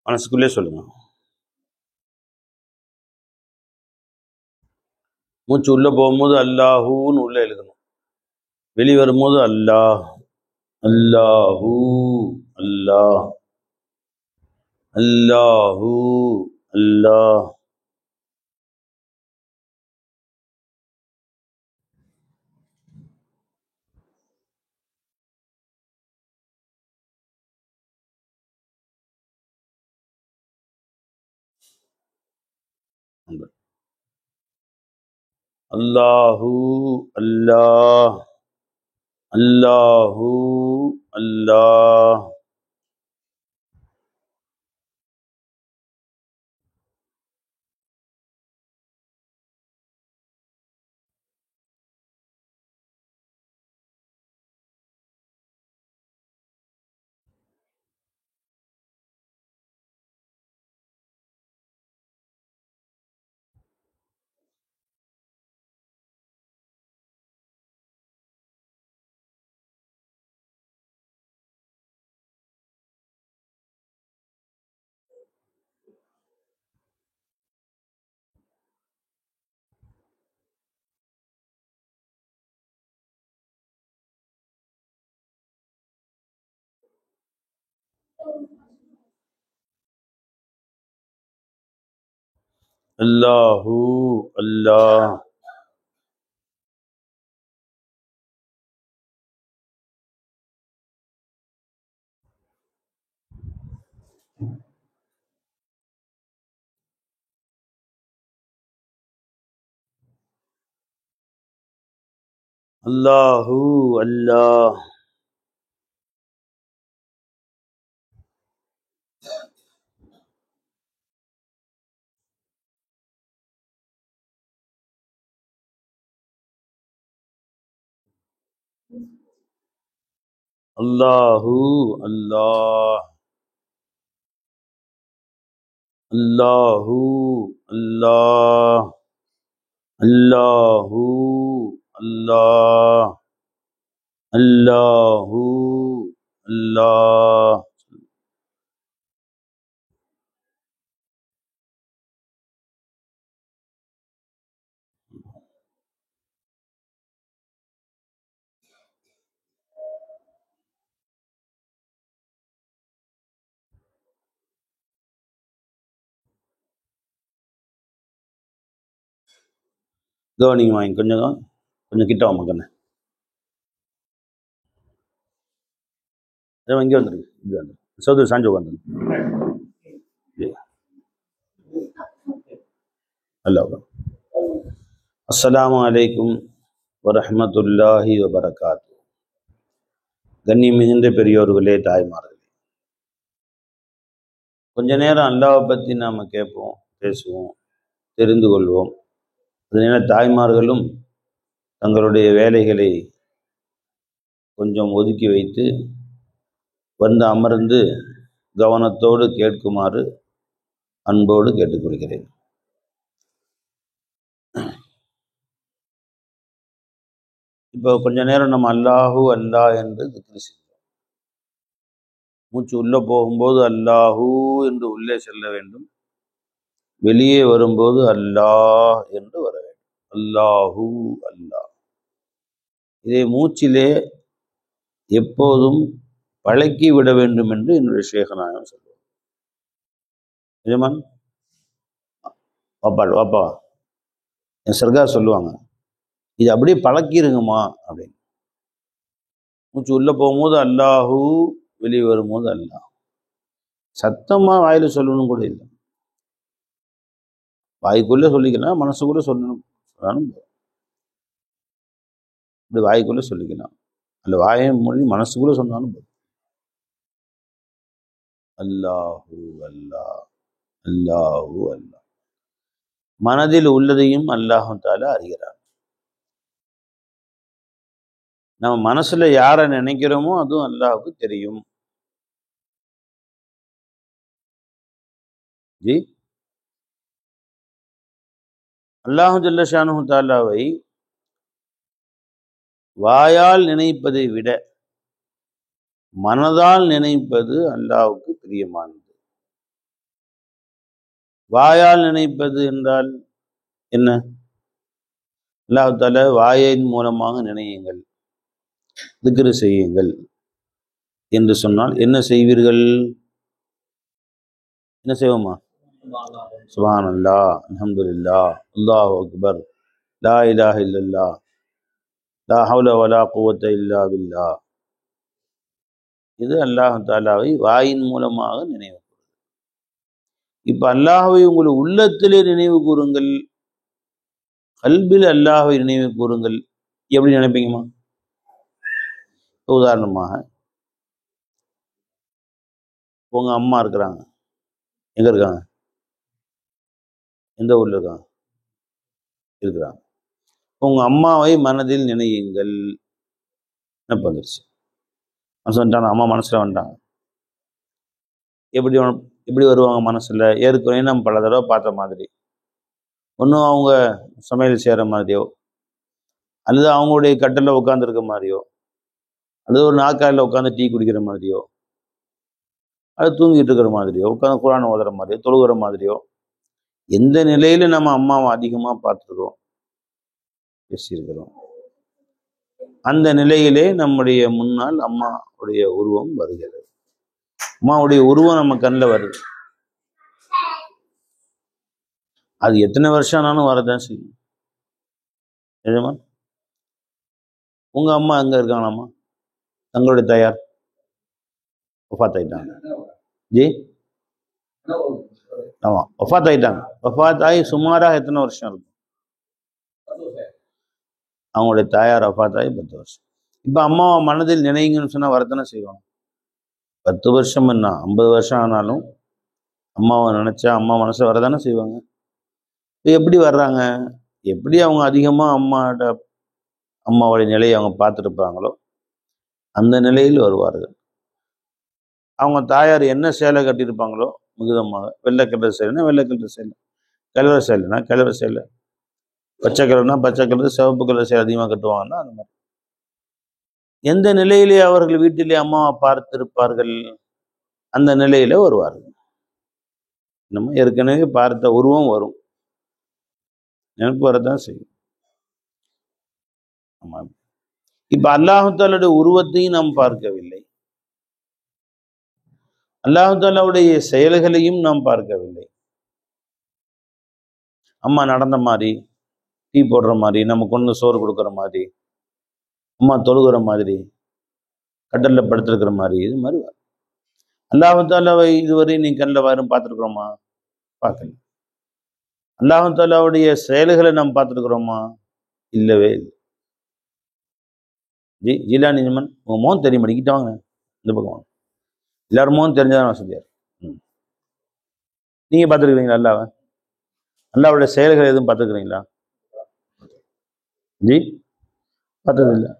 மனசுக்குள்ளே சொல்லுங்க. மூச்சு உள்ள போகும்போது அல்லாஹூன்னு உள்ள எழுதணும். வெளி வரும்போது அல்லாஹ் அல்லாஹூ அல்லாஹ் அல்லாஹூ அல்லாஹ். அல்லாஹூ அல்லாஹ் அல்லாஹூ அல்லாஹ். அல்லாஹூ அல்லாஹ் அல்லாஹூ அல்லாஹ் அல்லாஹூ அல்லாஹ் அல்லாஹூ அல்லாஹ் அல்லாஹூ அல்லாஹ் அல்லாஹூ அல்லாஹ். கவனிங்க வாங்கி கொஞ்சம் கொஞ்சம் கிட்ட வாங்க கண்ணு. இங்கே வந்துருக்கு, இங்கே வந்து சௌதரி சாஞ்சு உட்காந்து. அல்லாஹ். அஸ்ஸலாமு அலைக்கும் வரஹ்மத்துல்லாஹி வபரகாத்து. கண்ணியம் மிகுந்த பெரியோர்களே, தாய்மார்களே, கொஞ்ச நேரம் அல்லாஹ்வை பற்றி நாம் கேட்போம், பேசுவோம், தெரிந்து கொள்வோம். அதனால தாய்மார்களும் தங்களுடைய வேலைகளை கொஞ்சம் ஒதுக்கி வைத்து வந்து அமர்ந்து கவனத்தோடு கேட்குமாறு அன்போடு கேட்டுக்கொள்கிறேன். இப்போ கொஞ்ச நேரம் நம்ம அல்லாஹூ அல்லாஹ் என்று திக்ர் செய்வோம். மூச்சு உள்ளே போகும்போது அல்லாஹூ என்று உள்ளே செல்ல வேண்டும், வெளியே வரும்போது அல்லாஹ் என்று வர வேண்டும். அல்லாஹூ அல்லாஹ். இதை மூச்சிலே எப்போதும் பழக்கி விட வேண்டும் என்று என்னுடைய ஷேகநாயகம் சொல்லுவார். நிஜமான் வாப்பா என் சர்கார் சொல்லுவாங்க, இது அப்படியே பழக்கிருங்கம்மா அப்படின்னு. மூச்சு உள்ளே போகும்போது அல்லாஹூ, வெளியே வரும்போது அல்லாஹ். சத்தமாக வாயில் சொல்லணும் கூட இல்லை, வாய்க்குள்ளே சொல்லிக்கலாம், மனசுக்குள்ளே சொல்லணும். இப்படி வாய்க்குள்ளே சொல்லிக்கலாம், அல்ல வாயை மொழி மனசுக்குள்ளே சொன்னாலும் போதும். அல்லாஹூ அல்லாஹ் அல்லாஹூ அல்லாஹ். மனதில் உள்ளதையும் அல்லாஹு தஆலா அறிகிறார். நம்ம மனசுல யாரை நினைக்கிறோமோ அதுவும் அல்லாஹுக்கு தெரியும். ஜி, அல்லாஹு ஜல்ல ஷானுஹு தஆலாவை வாயால் நினைப்பதை விட மனதால் நினைப்பது அல்லாஹுக்கு பிரியமானது. வாயால் நினைப்பது என்றால் என்ன? அல்லாஹ் தஆலா வாயின் மூலமாக நினையுங்கள், திக்ரு செய்யுங்கள் என்று சொன்னால் என்ன செய்வீர்கள்? என்ன செய்வோமா? சுப்ஹானல்லாஹ், அல்ஹம்துலில்லாஹ், அல்லாஹு அக்பர், லா இலாஹ இல்லல்லாஹ், லா ஹவ்ல வலா குவத்த இல்லா பில்லாஹ். இது அல்லாஹ் தஆலாவை வாயின் மூலமாக நினைவு. இப்ப அல்லாஹ்வை உங்கள் உள்ளத்திலே நினைவு கூறுங்கள், கல்பில் அல்லாஹ்வை நினைவு கூறுங்கள். எப்படி நினைப்பீங்கம்மா? உதாரணமாக உங்க அம்மா இருக்கிறாங்க, எங்க இருக்காங்க? எந்த ஊர்ல இருக்காங்க? இருக்கிறாங்க. உங்க அம்மாவை மனதில் நினையுங்கள். என்ன வந்துருச்சு? மனசு வந்துட்டாங்க, அம்மா மனசுல வந்துட்டாங்க. எப்படி எப்படி வருவாங்க மனசுல? ஏற்கனவே நம்ம பல தடவை பார்த்த மாதிரி, ஒன்றும் அவங்க சமையல் செய்கிற மாதிரியோ, அல்லது அவங்களுடைய கட்டில உட்காந்துருக்க மாதிரியோ, அல்லது ஒரு நாற்காலியில் உட்காந்து டீ குடிக்கிற மாதிரியோ, அது தூங்கிட்டு இருக்கிற மாதிரியோ, உட்காந்து குர்ஆன் ஓதுற மாதிரியோ, தொழுகிற மாதிரியோ, எந்த நிலையில நம்ம அம்மாவை அதிகமாக பார்த்துருக்கிறோம், பேசியிருக்கிறோம், அந்த நிலையிலே நம்முடைய முன்னால் அம்மாவுடைய உருவம் வருகிறது. அம்மாவுடைய உருவம் நம்ம கண்ணில் வருது. அது எத்தனை வருஷம் ஆனாலும் வரதான் செய்யும். நிஜமா? உங்க அம்மா எங்க இருக்காங்களாம்மா? தங்களுடைய தயார் வஃபாத் ஆயிட்டாங்க. ஜி, ஆமா, வஃபாத் ஆயிட்டாங்க. வஃபாத் ஆகி சுமாராக எத்தனை வருஷம் இருக்கும்? அவங்களுடைய தாயார் வஃபாத் ஆகி 10 வருஷம். இப்ப அம்மாவை மனதில் நினைங்கன்னு சொன்னா வரத்தானே செய்வாங்க. 10 வருஷம் என்ன 50 வருஷம் ஆனாலும் அம்மாவை நினைச்சா அம்மா மனசுல வரதானே செய்வாங்க. எப்படி வர்றாங்க? எப்படி அவங்க அதிகமா அம்மாவுடைய நிலையை அவங்க பார்த்துருப்பாங்களோ அந்த நிலையில் வருவார்கள். அவங்க தாயார் என்ன சேலை கட்டியிருப்பாங்களோ மிகுதமாக, வெள்ளை கலர் சேலைனா வெள்ளை கலர் சேலை, கலர் சேலைனா கலர் சேலை, பச்சை கலர்னா பச்சை கலர், சிவப்பு கலர் சேலை அதிகமாக கட்டுவாங்கன்னா அந்த மாதிரி எந்த நிலையிலே அவர்கள் வீட்டிலே அம்மாவை பார்த்திருப்பார்கள் அந்த நிலையில வருவார்கள். நம்ம ஏற்கனவே பார்த்த உருவம் வரும், எனக்கு வரதான் செய்யும். ஆமா. இப்ப அல்லாஹ் தஆலாவுடைய உருவத்தையும் நாம் பார்க்கவில்லை, அல்லாஹ் தஆலாவுடைய செயல்களையும் நாம் பார்க்கவில்லை. அம்மா நடந்த மாதிரி, டீ போடுற மாதிரி, நம்ம கொண்டு சோறு கொடுக்குற மாதிரி, அம்மா தொழுகிற மாதிரி, கட்டல்ல படுத்திருக்கிற மாதிரி, இது மாதிரி வரும். அல்லாஹ் தஆலாவை இதுவரை நீ கண்ணில் வரும் பார்த்துருக்குறோமா? பார்க்கல. அல்லாஹ் தஆலாவுடைய செயல்களை நாம் பார்த்துருக்குறோமா? இல்லவே இல்லை. ஜீலானி ஜமன், உங்க மோகம் தெரிய மாட்டேங்கிட்டு வாங்க, இந்த பக்கம் வாங்க. எல்லாரும் மோகம் தெரிஞ்சதான் வசதியார். நீங்க பார்த்துருக்கிறீங்களா அல்லாவை? அல்லாவுடைய செயல்கள் எதுவும் பார்த்துருக்கிறீங்களா? ஜி, பார்த்தது இல்லை.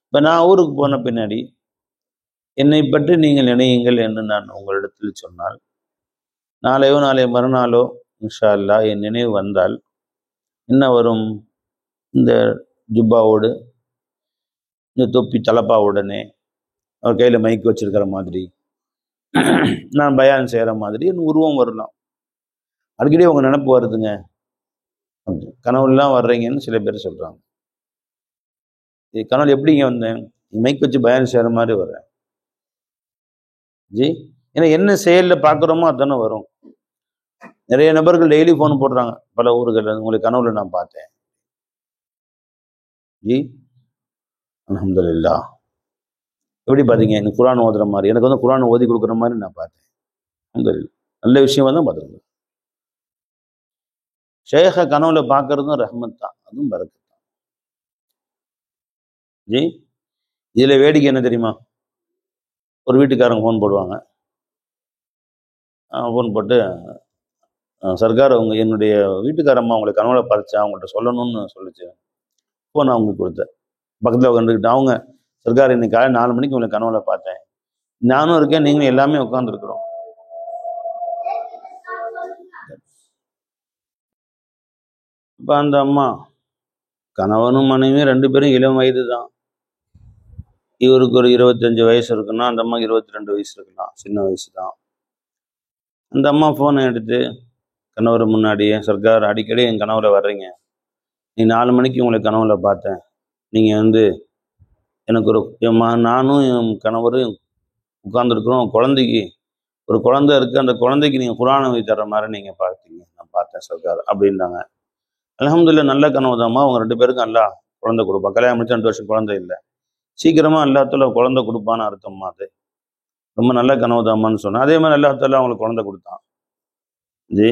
இப்ப நான் ஊருக்கு போன பின்னாடி என்னை பற்றி நீங்கள் நினையுங்கள் என்று நான் உங்களிடத்தில் சொன்னால், நாளையோ நாளை மறுநாளோ இன்ஷா அல்லாஹ் என் நினைவு வந்தால் என்ன வரும்? இந்த ஜுப்பாவோடு, இந்த தொப்பி தலப்பாவுடனே, அவர் கையில் மைக் வச்சிருக்கிற மாதிரி, நான் பயான் செய்கிற மாதிரி என் உருவம் வரலாம். அடிக்கடி உங்க நினப்பு வருதுங்க, கனவுலாம் வர்றீங்கன்னு சில பேர் சொல்றாங்க. கனவுல எப்படிங்க வந்தேன்? மைக் வச்சு பயான் செய்கிற மாதிரி வர்றேன். ஜி, ஏன்னா என்ன செயலில் பார்க்குறோமோ அதுதானே வரும். நிறைய நபர்கள் டெய்லி ஃபோன் போடுறாங்க பல ஊர்கள், உங்களுக்கு கனவுல நான் பார்த்தேன். ஜி, அல்ஹம்துலில்லாஹ். எப்படி பார்த்தீங்க? எனக்கு குர்ஆன் ஓதுற மாதிரி, எனக்கு வந்து குர்ஆன் ஓதி கொடுக்குற மாதிரி நான் பார்த்தேன். அல்ஹம்துலில்லாஹ், நல்ல விஷயமா தான் பார்த்துருக்கேன். ஷேக கனவுல பார்க்கறதும் ரஹ்மத் தான், அதுவும் பரக்கத் தான். ஜி, இதுல வேடிக்கை என்ன தெரியுமா? ஒரு வீட்டுக்காரங்க ஃபோன் போடுவாங்க, ஃபோன் போட்டு, சர்க்கார் அவங்க என்னுடைய வீட்டுக்காரம்மா அவங்களை கனவுல பார்த்துச்சா, அவங்கள்ட்ட சொல்லணும்னு சொல்லிச்சு, ஃபோன் அவங்க கொடுத்தேன். பக்கத்தில் உட்காந்துக்கிட்டு அவங்க, சர்க்கார் இன்னைக்கு காலை 4 மணிக்கு உங்களை கனவுல பார்த்தேன், நானும் இருக்கேன், நீங்களும் எல்லாமே உட்காந்துருக்குறோம். இப்போ அந்த அம்மா, கணவனும் மனைவியும் 2 பேரும் இளம் வயது தான். இவருக்கு ஒரு 25 வயசு இருக்குன்னா, அந்த அம்மாவுக்கு 22 வயசு இருக்கலாம், சின்ன வயசு தான். அந்த அம்மா ஃபோனை எடுத்து கணவர் முன்னாடியே, சர்க்கார் அடிக்கடி என் கனவுல வர்றீங்க, நீ 4 மணிக்கு உங்களை கனவுல பார்த்தேன், நீங்கள் எனக்கு நானும் என் கணவரும் உட்கார்ந்துருக்குறோம், குழந்தைக்கு ஒரு குழந்தை இருக்குது, அந்த குழந்தைக்கு நீங்கள் குர்ஆன் ஓதி தர்ற மாதிரி நீங்கள் பார்த்தீங்க, நான் பார்த்தேன் சர்க்கார் அப்படின்றாங்க. அல்ஹம்துலில்லாஹ் நல்ல கனவு தான்மா, அவங்க 2 பேருக்கும் அல்லாஹ் குழந்தை கொடுப்பா, கல்யாணம் முடிச்சு 2 வருஷம் குழந்தை இல்லை, சீக்கிரமாக அல்லாஹ்தாலா குழந்தை கொடுப்பான்னு அர்த்தம்மா, அது ரொம்ப நல்ல கனவு தான்மான்னு சொன்னேன். அதே மாதிரி அல்லாஹ்தாலா அவங்களுக்கு குழந்தை கொடுத்தான். ஜி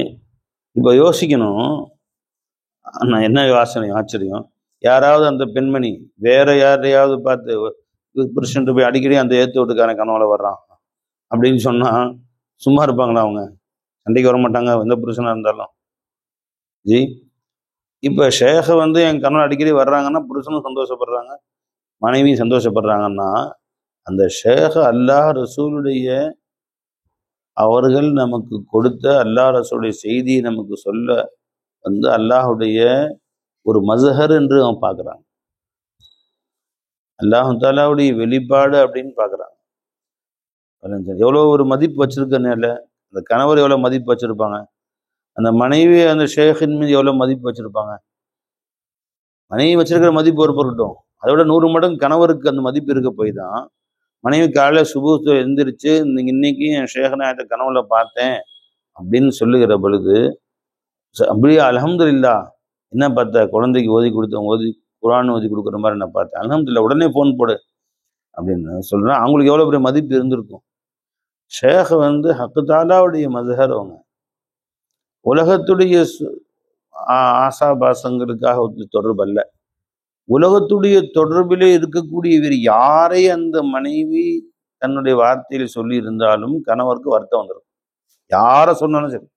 இப்போ யோசிக்கணும், நான் என்ன ஆச்சரியம், யாராவது அந்த பெண்மணி வேற யாரையாவது பார்த்து புருஷன்ட்டு போய் அடிக்கடி அந்த ஏத்து வீட்டுக்காரன் கனவுல வர்றான் அப்படின்னு சொன்னா சும்மா இருப்பாங்களா? அவங்க சண்டைக்கு வர மாட்டாங்க, எந்த புருஷனா இருந்தாலும். ஜி இப்போ ஷேக என் கனவுல அடிக்கடி வர்றாங்கன்னா புருஷனும் சந்தோஷப்படுறாங்க, மனைவியும் சந்தோஷப்படுறாங்கன்னா, அந்த ஷேக அல்லாஹ் ரசூலுடைய அவர்கள் நமக்கு கொடுத்த அல்லாஹ் ரசூலுடைய செய்தியை நமக்கு சொல்ல அல்லாஹுடைய ஒரு மஸ்ஹர் என்று அவன் பார்க்குறாங்க, அல்லாஹ் தாலாவுடைய வெளிப்பாடு அப்படின்னு பார்க்குறாங்க. எவ்வளோ ஒரு மதிப்பு வச்சிருக்கனால அந்த கணவர் எவ்வளோ மதிப்பு வச்சிருப்பாங்க, அந்த மனைவி அந்த ஷேഖின் மீது எவ்வளோ மதிப்பு வச்சிருப்பாங்க. மனைவி வச்சிருக்கிற மதிப்பு ஒரு பொருட்டும், அதை விட 100 மடங்கு கணவருக்கு அந்த மதிப்பு இருக்க போய் தான் மனைவி காலையில் சுபூத்து எழுந்திரிச்சு இன்னைக்கு என் ஷேഖனாயத்தை கனவுல பார்த்தேன் அப்படின்னு சொல்லுகிற பொழுது அப்படியே அல்ஹம்துலில்லாஹ் என்ன பார்த்த, குழந்தைக்கு ஓதி குர்ஆன் ஓதி கொடுக்குற மாதிரி நான் பார்த்தேன், அல்ஹம்துலில்லாஹ் உடனே ஃபோன் போடு அப்படின்னு சொல்றேன். அவங்களுக்கு எவ்வளோ பெரிய மதிப்பு இருந்திருக்கும். ஷேഖ் ஹக்கு தாலாவுடைய மஸ்ஹர், அவங்க உலகத்துடைய ஆசாபாசங்களுக்காக தொடர்பு அல்ல, உலகத்துடைய தொடர்பிலே இருக்கக்கூடிய வேறு யாரை அந்த மனைவி தன்னுடைய வார்த்தையில் சொல்லி இருந்தாலும் கணவருக்கு வருத்தம் வந்துடும். யாரை சொன்னாலும் சரி,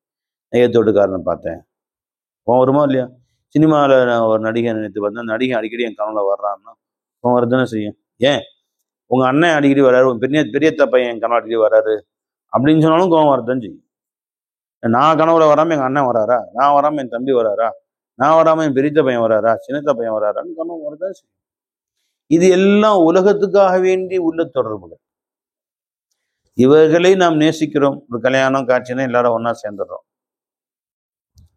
நெய்யத்தோட்டுக்காரனை பார்த்தேன் வருமா இல்லையா? சினிமாவில் நான் ஒரு நடிகை நினைத்து பார்த்தேன், நடிகை அடிக்கடி என் கனவுல வர்றான்னா வரதானே செய்யும். ஏன் உங்கள் அண்ணன் அடிக்கடி வர்றாரு, உன் பெரியத்த பையன் என் கனவு அடிக்கடி வர்றாரு அப்படின்னு சொன்னாலும் கோவம் வரதான் செய்யும். நான் கனவுல வராமல் எங்கள் அண்ணன் வராரா, நான் வராமல் என் தம்பி வராரா, நான் வராமல் என் பெரியத்த பையன் வராரா, சின்னத்த பையன் வராரான்னு கனவு வரதான் செய்யும். இது எல்லாம் உலகத்துக்காக வேண்டி உள்ள தொடர்புகள். இவர்களை நாம் நேசிக்கிறோம், ஒரு கல்யாணம் காட்சினா எல்லாரும் ஒன்னா சேர்ந்துடுறோம்.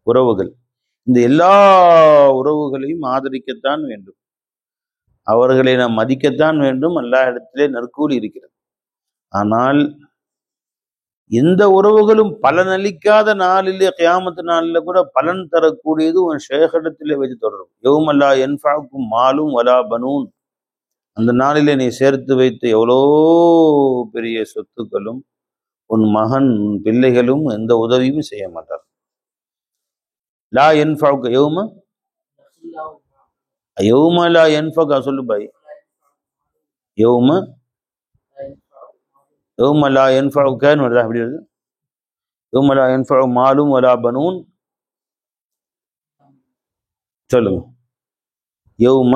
உறவுகள், இந்த எல்லா உறவுகளையும் ஆதரிக்கத்தான் வேண்டும், அவர்களை நாம் மதிக்கத்தான் வேண்டும், எல்லா இடத்திலே நற்கூலி இருக்கிறது. ஆனால் எந்த உறவுகளும் பலனளிக்காத நாளிலே, கியாமத்து நாளில் கூட பலன் தரக்கூடியது உன் ஷேഖிடத்திலே வச்சு தொடரும். யௌமல்லா யன்ஃபஉக்கும் மாலும் வலா பனூன், அந்த நாளிலே நீ சேர்த்து வைத்த எவ்வளோ பெரிய சொத்துக்களும் உன் மகன் உன் பிள்ளைகளும் எந்த உதவியும் செய்ய மாட்டார். லா யன்ஃபஉக யௌம லா யன்ஃபக, சொல்லு பாய், யௌம லா யன்ஃபஉகன்னு வருதா? அப்படி வருது, யௌம லா யன்ஃபஉ மாலும் வலா பனூன். சொல்லுங்க, யௌம,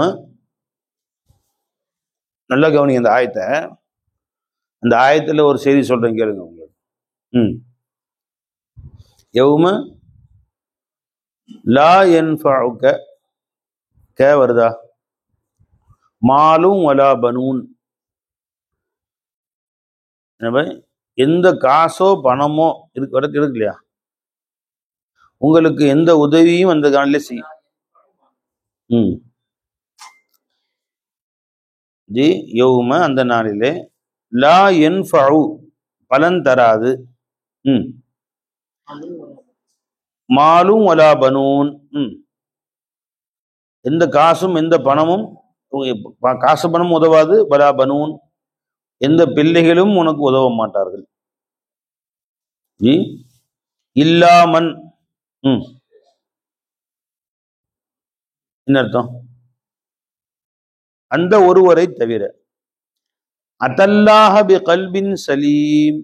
நல்லா கவனிங்க அந்த ஆயத்தை. அந்த ஆயத்துல ஒரு செய்தி சொல்றேன் கேளுங்க உங்களுக்கு. யௌம லா யன்ஃபஉக, கே வருதா, மாலும் வலா பனூன், எந்த காசோ பணமோ இருக்கு இல்லையா, உங்களுக்கு எந்த உதவியும் அந்த காலிலே செய்யும். ஜி யௌம, அந்த நாளிலே, லா யன்ஃபஉ, பலன் தராது, மாலும் வலா பனூன், எந்த காசும் எந்த பணமும், காசு பணம் உதவாது, வலா பனூன், எந்த பிள்ளைகளும் உனக்கு உதவ மாட்டார்கள். ஜி இல்லாமன், என்ன அர்த்தம்? அந்த ஒருவரை தவிர. அதல்லாஹ பிகல்பின் சலீம்,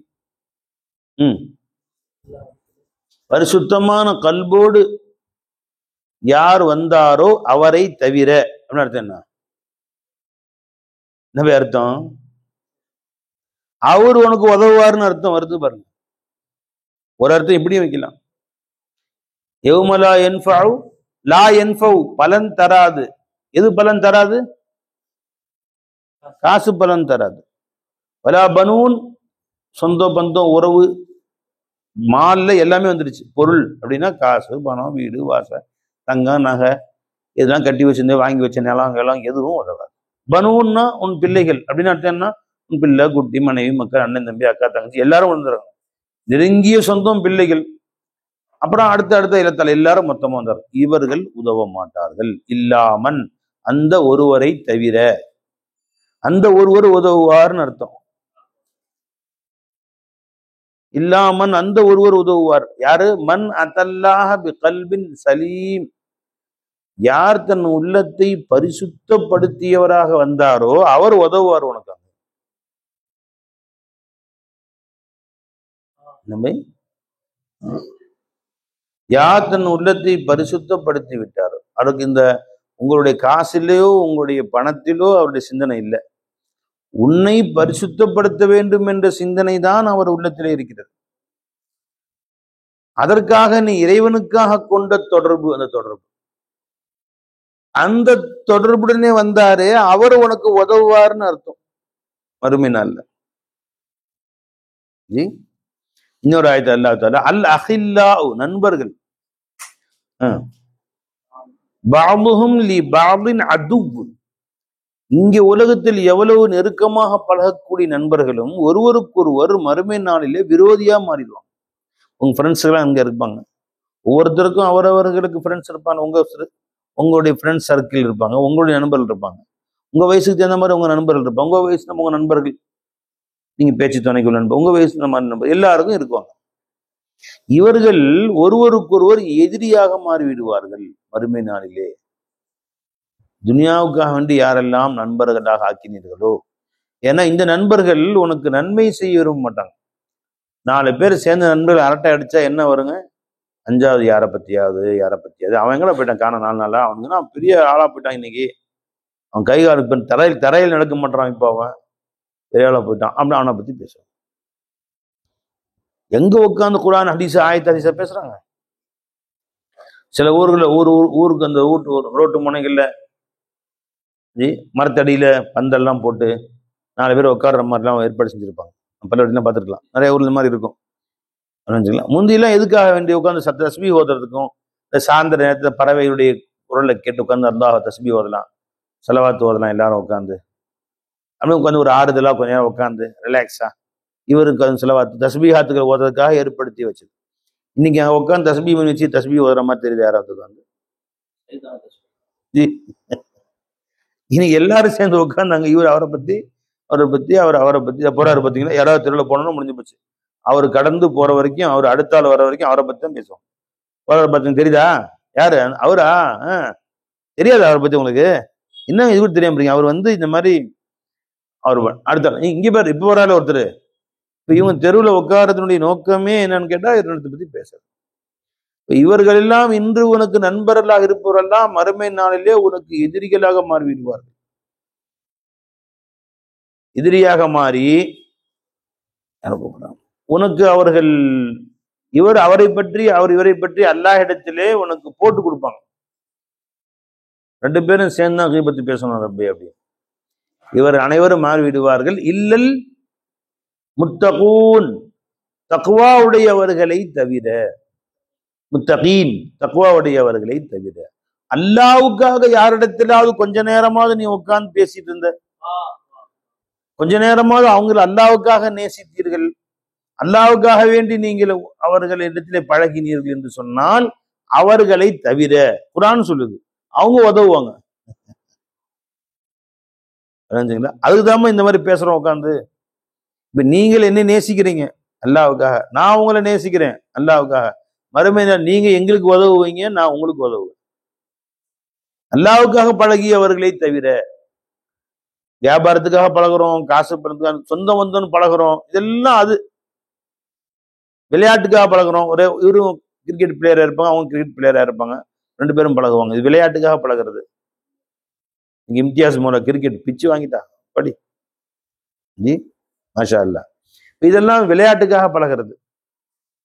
பரிசுத்தமான கல்போடு யார் வந்தாரோ அவரை தவிர. அப்படின்னு அர்த்தம் என்ன? என்ன அர்த்தம்? அவர் உனக்கு உதவுவார்னு அர்த்தம் வருது பாருங்க. ஒரு அர்த்தம் இப்படி வைக்கலாம், யௌம லா யன்ஃபஉ, லா யன்ஃபஉ பலன் தராது. எது பலன் தராது? காசு பலன் தராது. வலா பனூன், சொந்த பந்தம் உறவு மால்ல எல்லாமே வந்துருச்சு. பொருள் அப்படின்னா காசு, பணம், வீடு, வாசல், தங்கம், நகை இதெல்லாம் கட்டி வச்சிருந்தேன், வாங்கி வச்ச நிலம் எதுவும் உதவாது. பனுன்னா உன் பிள்ளைகள் அப்படின்னு அர்த்தம்னா உன் பிள்ளை, குட்டி, மனைவி, மக்கள், அண்ணன், தம்பி, அக்கா, தங்கச்சி எல்லாரும் வந்துடுறாங்க. நெருங்கிய சொந்தம் பிள்ளைகள். அப்புறம் அடுத்த இல்லத்தால் எல்லாரும் மொத்தமா வந்தார். இவர்கள் உதவ மாட்டார்கள். இல்லாமன் அந்த ஒருவரை தவிர. அந்த ஒருவர் உதவுவார்னு அர்த்தம். இல்லாமன் அந்த ஒருவர் உதவுவார். யாரு? மன் அதல்லாஹ பிகல்பின் சலீம். யார் தன் உள்ளத்தை பரிசுத்தப்படுத்தியவராக வந்தாரோ அவர் உதவுவார் உனக்கு. யார் தன் உள்ளத்தை பரிசுத்தப்படுத்தி விட்டாரோ அதுக்கு இந்த உங்களுடைய காசிலேயோ உங்களுடைய பணத்திலோ அவருடைய சிந்தனை இல்லை. உன்னை பரிசுத்தப்படுத்த வேண்டும் என்ற சிந்தனை தான் அவர் உள்ளத்திலே இருக்கிறது. அதற்காக நீ இறைவனுக்காக கொண்ட தொடர்பு, அந்த தொடர்புடனே வந்தாரே அவர் உனக்கு உதவுவார்னு அர்த்தம் மறுமை நாள்ல. இன்னொரு ஆயத்து அல்லாஹ் தஆலா அல் அஹில்லா, நண்பர்கள், பஅதுஹும் லி பஅதின் அதுவ். இங்கே உலகத்தில் எவ்வளவு நெருக்கமாக பழகக்கூடிய நண்பர்களும் ஒருவருக்கொருவர் மறுமை நாளிலே விரோதியா மாறிடுவாங்க. உங்க ஃப்ரெண்ட்ஸ் எல்லாம் அங்க இருப்பாங்க. ஒவ்வொருத்தருக்கும் அவரவர்களுக்கு ஃப்ரெண்ட்ஸ் இருப்பாங்க. உங்களுடைய ஃப்ரெண்ட்ஸ் சர்க்கிள் இருப்பாங்க, உங்களுடைய நண்பர்கள் இருப்பாங்க. உங்க வயசுக்கு தகுந்த மாதிரி உங்க நண்பர்கள் இருப்பாங்க. உங்க வயசு உங்க நண்பர்கள், நீங்க பேச்சு துணைக்குள்ள நண்பர், உங்க வயசு மாதிரி நண்பர் எல்லாருக்கும் இருக்குவாங்க. இவர்கள் ஒருவருக்கொருவர் எதிரியாக மாறிவிடுவார்கள் மறுமை நாளிலே. துனியாவுக்காக வேண்டி யாரெல்லாம் நண்பர்களாக ஆக்கினீர்களோ, ஏன்னா இந்த நண்பர்கள் உனக்கு நன்மை செய்ய விரும்ப மாட்டாங்க. 4 பேர் சேர்ந்த நண்பர்கள் அரட்டை அடிச்சா என்ன வருங்க? 5வது யாரை பத்தியாவது அவன் எங்கடா போயிட்டான் காண 4 நாளா, அவனுக்குன்னா பெரிய ஆளா போயிட்டான். இன்னைக்கு அவன் கை கால் தரையில் நடக்க மாட்டான். இப்போ அவன் பெரிய ஆளா போயிட்டான் அப்படின்னு அவனை பத்தி பேசுவான். எங்க உட்காந்து குர்ஆன் ஹதீஸ் ஆயத் ஹதீஸா பேசுறாங்க. சில ஊர்களில் ஊருக்கு அந்த ரோட்டு முனைகள்ல மரத்தடியில பந்தெல்லாம் போட்டு 4 பேர் உட்கார்ற மாதிரிலாம் ஏற்பாடு செஞ்சிருப்பாங்க. பல்லவட்டிலாம் பார்த்துருக்கலாம். நிறைய ஊர்ல இந்த மாதிரி இருக்கும். முந்தியெல்லாம் எதுக்காக வேண்டி உட்காந்து தஸ்பீ ஓதுறதுக்கும், இந்த சாயந்தர நேரத்தில் பறவைகளுடைய குரலை கேட்டு உட்காந்து அல்லாஹ் தஸ்பீ ஓதலாம், ஸலவாத் ஓதலாம். எல்லாரும் உட்காந்து அப்படியே உட்காந்து ஒரு ஆறுதலா கொஞ்ச நேரம் உட்காந்து ரிலாக்ஸா இவருக்கு அந்த ஸலவாத் தஸ்பீஹாத்துகள் ஓதுறதுக்காக ஏற்படுத்தி வச்சது. இன்னைக்கு அங்கே உட்காந்து தஸ்பீ பண்ணி வச்சு தஸ்பீ ஓதுற மாதிரி தெரியுது யாராவது உட்காந்து. இன்னைக்கு எல்லாரும் சேர்ந்து உட்காந்து இவர் அவரை பத்தி போறாரு பார்த்தீங்கன்னா, யாராவது தெருவில் போனோம்னா முடிஞ்சு போச்சு. அவர் கடந்து போற வரைக்கும், அவர் அடுத்த ஆள் வர வரைக்கும் அவரை பத்தி தான் பேசுவோம். போறாரு பார்த்தீங்க, தெரியுதா யாரு அவரா? தெரியாது அவரை பத்தி உங்களுக்கு? இன்னும் இது கூட தெரியாம அவர் இந்த மாதிரி அவர் அடுத்த இங்க பேர் இப்ப வரால ஒருத்தர். இப்ப இவங்க தெருவில் உட்காரத்தினுடைய நோக்கமே என்னன்னு கேட்டா இவரை பத்தி பேசுறது. இவர்கள் எல்லாம் இன்று உனக்கு நண்பர்களாக இருப்பவரெல்லாம் மறுமை நாளிலே உனக்கு எதிரிகளாக மாறிவிடுவார்கள். எதிரியாக மாறி உனக்கு அவர்கள் அவரை பற்றி இவரை பற்றி அல்லாஹ் இடத்திலே உனக்கு போட்டு கொடுப்பாங்க. 2 பேரும் சேர்ந்து தான் பத்தி பேசணும் ரப்பே அப்படி. இவர் அனைவரும் மாறிவிடுவார்கள். இல்லல் முத்தகூன், தக்வா உடையவர்களை தவிர. முத்தகீன், தக்வா உடையவர்களை தவிர. அல்லாஹ்வுக்காக யாரிடத்திலாவது கொஞ்ச நேரமாவது நீ உட்கார்ந்து பேசிட்டு இருந்த, கொஞ்ச நேரமாவது அவங்களை அல்லாஹ்வுக்காக நேசித்தீர்கள், அல்லாஹ்வுக்காக வேண்டி நீங்கள் அவர்களிடத்திலே பழகினீர்கள் என்று சொன்னால் அவர்களை தவிர குர்ஆன் சொல்லுது அவங்க உதவுவாங்க. அதுதான் இந்த மாதிரி பேசுறோம் உட்காந்து. இப்ப நீங்கள் என்ன நேசிக்கிறீங்க அல்லாஹ்வுக்காக, நான் உங்களை நேசிக்கிறேன் அல்லாஹ்வுக்காக. மறுமையில நீங்க எங்களுக்கு உதவுவீங்க, நான் உங்களுக்கு உதவுவேன். அல்லாஹ்வுக்காக பழகியவர்களை தவிர. வியாபாரத்துக்காக பழகிறோம், காசு பணத்துக்காக, சொந்த பந்தம்னு பழகிறோம், இதெல்லாம் அது. விளையாட்டுக்காக பழகிறோம், இவரும் கிரிக்கெட் பிளேயரா இருப்பாங்க, அவங்க கிரிக்கெட் பிளேயரா இருப்பாங்க, 2 பேரும் பழகுவாங்க. இது விளையாட்டுக்காக பழகிறது. இங்க இம்தியாஸ் மூலம் கிரிக்கெட் பிச்சு வாங்கிட்டா படி ஜி மாஷா அல்லா. இதெல்லாம் விளையாட்டுக்காக பழகிறது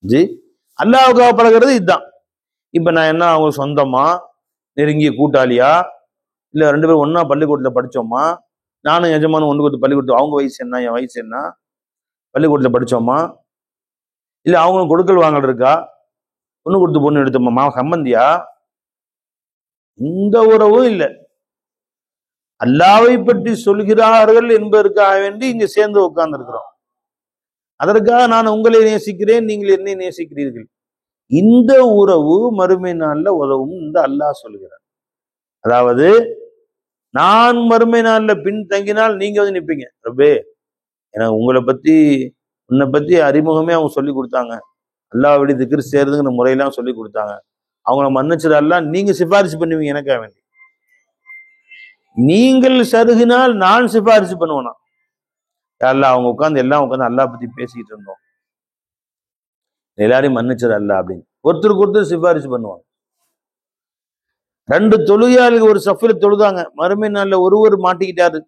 ஜி. அல்லாஹ்வுக்காக பழகிறது இதுதான். இப்ப நான் என்ன அவங்க சொந்தமா, நெருங்கிய கூட்டாளியா, இல்ல 2 பேரும் ஒன்னா பள்ளிக்கூடத்துல படிச்சோமா, நானும் எஜமானும் ஒன்று கொடுத்து பள்ளிக்கூடத்து, அவங்க வயசு என்ன என் வயசு என்ன, பள்ளிக்கூடத்துல படிச்சோமா, இல்ல அவங்களும் கொடுக்கல் வாங்கல் இருக்கா, பொண்ணு கொடுத்து பொண்ணு எடுத்தோமா சம்பந்தியா, இந்த உறவும் இல்லை. அல்லாவை பற்றி சொல்கிறார்கள் என்பதற்காக வேண்டி இங்க சேர்ந்து உட்கார்ந்து இருக்கிறோம். அதற்காக நான் உங்களை நேசிக்கிறேன், நீங்கள் என்னை நேசிக்கிறீர்கள். இந்த உறவு மறுமை நாள்ல உதவும் இந்த அல்லாஹ் சொல்கிறார். அதாவது நான் மறுமை நாள்ல பின் தங்கினால் நீங்க வந்து நிற்பீங்க. ரப்பே எனக்கு உன்னை பத்தி அறிமுகமே அவங்க சொல்லி கொடுத்தாங்க, அல்லாஹ் விட திக்ர் சேருதுங்கிற முறையெல்லாம் சொல்லி கொடுத்தாங்க, அவங்கள மன்னிச்சதெல்லாம் நீங்க சிபாரிசு பண்ணுவீங்க எனக்காக வேண்டி. நீங்கள் சருகினால் நான் சிபாரிசு பண்ணுவேனா, அல்லாஹ் அவங்க உட்காந்து அல்லாஹ் பத்தி பேசிக்கிட்டு இருந்தோம், எல்லாரையும் மன்னிச்சது அல்ல அப்படின்னு ஒருத்தருக்கு ஒருத்தர் சிபாரிசு பண்ணுவாங்க. 2 தொழுகையாளிகள் ஒரு சஃபில தொழுதாங்க, மறுமை நாள்ல ஒருவர் மாட்டிக்கிட்டாரு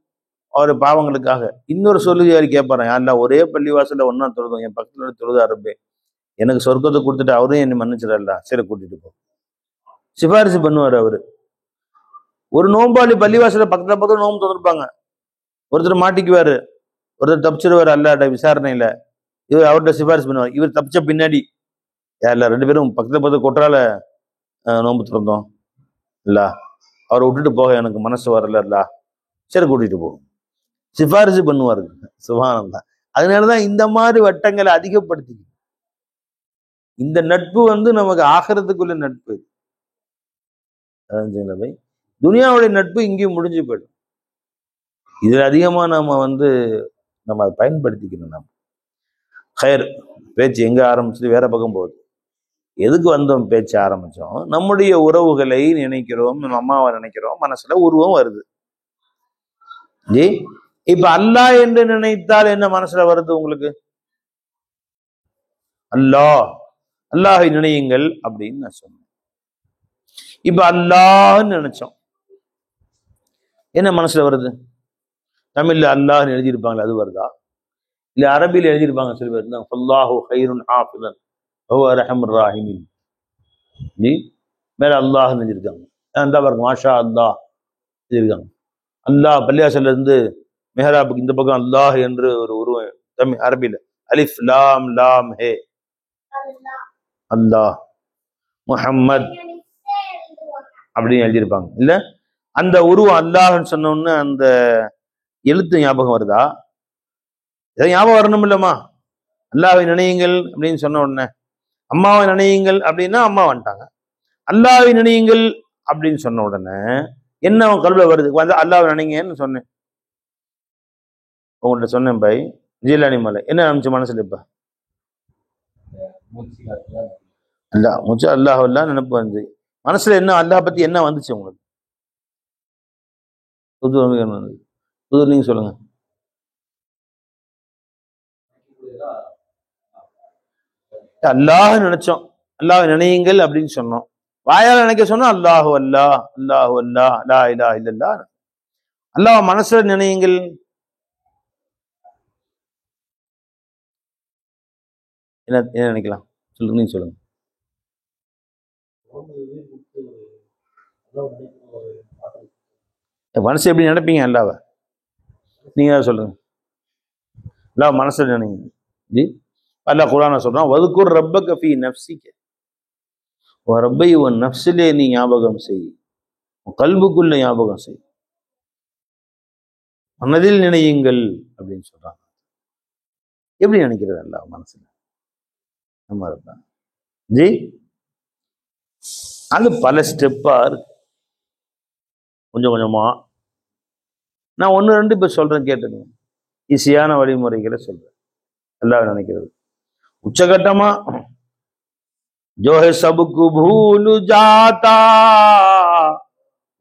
அவர் பாவங்களுக்காக. இன்னொரு தொழுகையாளி கேட்பாரான், அல்ல ஒரே பள்ளிவாசல்ல ஒன்னா தொழுதோம், என் பக்கத்துல தொழுதா இருப்பே, எனக்கு சொர்க்கத்தை கொடுத்துட்டு அவரையும் என்னை மன்னிச்சிடல, சரி கூட்டிட்டு போ, சிபாரிசு பண்ணுவார் அவரு. ஒரு நோம்பாளி பள்ளிவாசல பக்கத்துல நோம்பு தொந்திருப்பாங்க, ஒருத்தர் மாட்டிக்குவாரு, ஒருத்தர் தப்பிச்சிருவாரு அல்லாட்ட விசாரணையில, இவர் அவர்கிட்ட சிபாரிசு பண்ணுவார். இவர் தப்பிச்ச பின்னாடி இல்ல 2 பேரும் பக்கத்துல கொற்றால நோம்பு திறந்தோம் இல்ல, அவரை விட்டுட்டு போக எனக்கு மனசு வரல இல்ல, சரி கூட்டிட்டு போகும், சிபாரிசு பண்ணுவாரு. சுப்ஹானல்லாஹ். அதனாலதான் இந்த மாதிரி வட்டங்களை அதிகப்படுத்தி, இந்த நட்பு நமக்கு ஆகிறதுக்குள்ள நட்பு. துனியாவுடைய நட்பு இங்கேயும் முடிஞ்சு போயிடும். இதுல அதிகமா நம்ம அதை பயன்படுத்திக்கணும். நம்ம ஹயர் பேச்சு எங்க ஆரம்பிச்சது வேற பக்கம் போகுது. எதுக்கு வந்தோம் பேச்சு ஆரம்பிச்சோம், நம்முடைய உறவுகளை நினைக்கிறோம், நம்ம அம்மாவை நினைக்கிறோம், மனசுல உருவம் வருது. ஜி இப்ப அல்லாஹ் என்று நினைத்தால் என்ன மனசுல வருது உங்களுக்கு? அல்லாஹை நினையுங்கள் அப்படின்னு நான் சொன்னேன். இப்ப அல்லாஹ்ன்னு நினைச்சோம், என்ன மனசுல வருது? தமிழ்ல அல்லாஹ்ன்னு எழுதியிருப்பாங்களே அது வருதா? இல்ல அரபியில் எழுதியிருப்பாங்க சில பேர், அல்லாஹு ஹைருன் ஹாஃபிதன் வஹுவ அர்ஹமுர் ராஹிமீன், ஜி மேல அல்லாஹ் எழுதியிருக்காங்க. அந்த பாருங்க மாஷா அல்லாஹ் எழுதியிருக்காங்க. அல்லாஹ் பள்ளியாசல்ல இருந்து மெஹராபுக்கு இந்த பக்கம் அல்லாஹ் என்று ஒரு உருவம் தமிழ் அரபியில அலிஃப் லாம் லாம் ஹே அல்லாஹ் முஹம்மத் அப்படின்னு எழுதியிருப்பாங்க. இல்ல அந்த உருவம் அல்லாஹ்ன்னு சொன்னோன்னு அந்த எழுத்து ஞாபகம் வருதா? ஏதோ ஞாபகம் வரணும் இல்லம்மா. அல்லாஹ்வை நினையுங்கள் அப்படின்னு சொன்ன உடனே, அம்மாவை நினையுங்கள் அப்படின்னா அம்மா வந்துட்டாங்க. அல்லாஹ்வை நினையுங்கள் அப்படின்னு சொன்ன உடனே என்ன அவன் கல்வில வருது? அல்லாஹ்வை நினைங்கன்னு சொன்னேன், உங்கள்கிட்ட சொன்னேன் பை ஜீலானி மலை. என்ன நினைச்சு மனசுல? இப்ப அல்லாஹ் முச்சு அல்லாஹ் அல்லாஹ் நினைப்பு வந்து மனசுல என்ன அல்லாஹ் பத்தி என்ன வந்துச்சு உங்களுக்கு? புது நீங்க சொல்லுங்க. அல்லாஹ் நினைச்சோம், அல்லாஹ் நினையுங்கள் அப்படின்னு சொன்னோம், வாயால நினைக்க சொன்னா அல்லாஹு அல்லாஹ் அல்லாஹு அல்லாஹ் லா இலாஹ இல்லல்லாஹ். அல்லாஹ் மனசுல நினையுங்கள், என்ன என்ன நினைக்கலாம் சொல்லுங்க, நீங்க சொல்லுங்க. மனசு எப்படி நினைப்பீங்க அல்லாஹ்வை? நீங்க சொல்லுங்க. அல்லாஹ் மனசுல நினைங்க. ஜி அல்லாஹ் குர்ஆன்ல சொல்றான், வதுகுர் ரப்பக ஃபீ நஃப்ஸிக வ ரப்பை உன் நஃப்ஸிலே நீ ஞாபகம் செய், கல்புக்குள்ள ஞாபகம் செய், மனதில் நினையுங்கள் அப்படின்னு சொல்றாங்க. எப்படி நினைக்கிறது அல்லாஹ் மனசுல? நம்ம இருப்பான் ஜி அது பல ஸ்டெப்பா இருக்கு, கொஞ்சம் கொஞ்சமா. நான் 1 2 இப்ப சொல்றேன், கேட்டுங்க. ஈஸியான வழிமுறைகளை சொல்றேன் அல்லாஹ் நினைக்கிறது. உச்சகட்டமா जो है सबको भूल जाता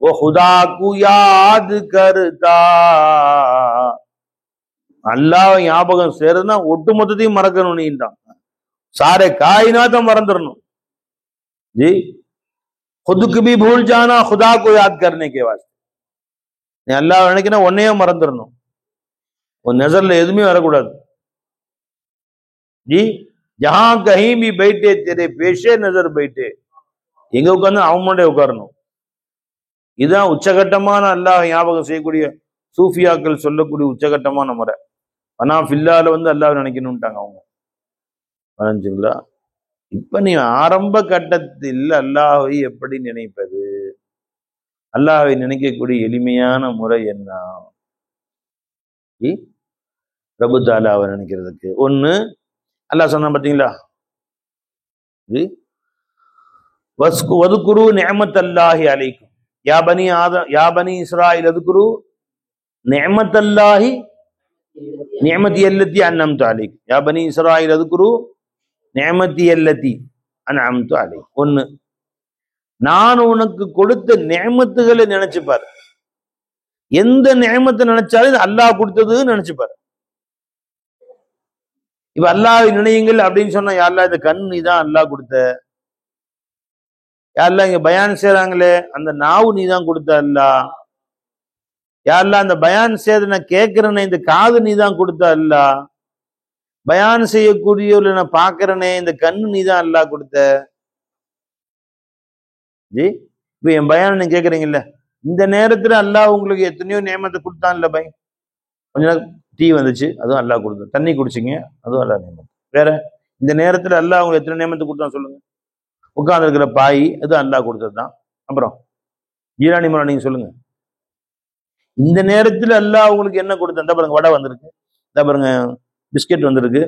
वो खुदा को याद करता. அல்லாஹ் ஞாபகம் சேருதுன்னா ஒட்டு மொத்தத்தையும் மறக்கணும், நீண்டான் सारे कायनात மறந்துடணும். जी खुद को भी भूल जाना खुदा को याद करने के वास्ते. நீ அல்லாஹ் நினைக்கணும் ஒன்னையே மறந்துடணும், உன் நஜர்ல எதுவுமே வரக்கூடாது. जी जहां कहीं भी बैठे तेरे पेशे नजर बैठे, எங்க உட்கார்ந்து அவன் முன்னாடி உட்காரணும். இதுதான் உச்சகட்டமான அல்லாஹ் ஞாபகம் செய்யக்கூடிய சூஃபியாக்கள் சொல்லக்கூடிய உச்சகட்டமான முறை. ஆனா ஃபில்லால அல்லாஹ் நினைக்கணும்ட்டாங்க அவங்க. புரிஞ்சுங்களா? இப்ப நீ ஆரம்ப கட்டத்தில் அல்லாஹ்வை எப்படி நினைப்பது? அல்லாஹ்வை நினைக்கக்கூடிய எளிமையான முறை என்ன? பிரபு தாலாவை நினைக்கிறதுக்கு ஒண்ணு அல்லாஹ் சொன்னா பாத்தீங்களா, வதுகுரு நிஅமத்தல்லாஹி அலைக்கும் யா பனி ஆதம் யா பனி இஸ்ராயில் அதுகுரு நிஅமத்தல்லாஹி நிஅமதி அல்லதி அன்அம்து அலைக்கும் யா பனி இஸ்ராயில் அதுகுரு நிஅமதி அல்லதி அன்அம்து அலைக்கும். ஒண்ணு, நான் உனக்கு கொடுத்த நிஅமத்துகளை நினைச்சுப்பாரு. எந்த நிஅமத்தை நினைச்சாலும் அல்லாஹ் கொடுத்ததுன்னு நினைச்சுப்பாரு. இப்ப அல்லாஹ் நினையுங்கள் அப்படின்னு சொன்னா, யா அல்லாஹ் இந்த கண் நீதான் அல்லாஹ் கொடுத்த, யா அல்லாஹ் இங்க பயான் செய்றாங்களே அந்த நாவு நீதான் கொடுத்த அல்லாஹ், யா அல்லாஹ் அந்த பயான் செய்யறத நான் கேட்கிறேனே இந்த காது நீதான் கொடுத்த அல்லாஹ், பயான் செய்யக்கூடியவர்களை நான் பாக்குறேனே இந்த கண்ணு நீதான் அல்லாஹ் கொடுத்த. ஜி இப்ப என் பயான் நீங்க கேக்குறீங்கல்ல, இந்த நேரத்துல அல்லாஹ் உங்களுக்கு எத்தனையோ நியமத்தை கொடுத்தான் இல்ல பை. கொஞ்ச நேரம் டீ வந்துச்சு, அதுவும் அல்லாஹ் கொடுத்தோம். தண்ணி குடிச்சிங்க, அதுவும் அல்லாஹ் நியமத்து. வேற இந்த நேரத்துல அல்லாஹ் உங்களுக்கு எத்தனை நியமத்தை கொடுத்தான் சொல்லுங்க. உட்கார்ந்து இருக்கிற பாய் அது அல்லாஹ் கொடுத்தது தான். அப்புறம் ஜீராணி மரம் நீங்க சொல்லுங்க, இந்த நேரத்துல அல்லாஹ் உங்களுக்கு என்ன கொடுத்தான்? இந்த பாருங்க வடை வந்திருக்கு, இந்த பாருங்க பிஸ்கெட் வந்திருக்கு,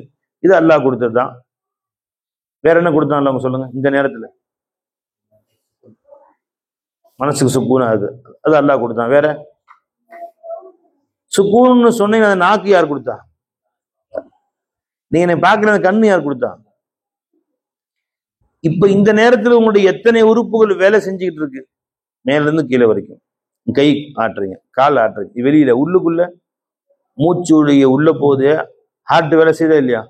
இது அல்லாஹ் கொடுத்தது தான். வேற என்ன கொடுத்தான் அல்லாஹ் சொல்லுங்க? இந்த நேரத்துல மனசுக்கு சுக்கூன், அது அது அல்லாஹ் கொடுத்தான். வேற சுக்கூன்னு சொன்னீங்க, அந்த நாக்கு யார் கொடுத்தா? நீங்க என்னை பார்க்கிற கண்ணு யார் கொடுத்தா? இப்ப இந்த நேரத்துல உங்களுடைய எத்தனை உறுப்புகள் வேலை செஞ்சுக்கிட்டு இருக்கு? மேல இருந்து கீழே வரைக்கும். கை ஆட்டுறீங்க, கால் ஆட்டுறீங்க, வெளியில உள்ளுக்குள்ள மூச்சுடைய உள்ள போகுது, ஹார்ட் வேலை செய்தா இல்லையா?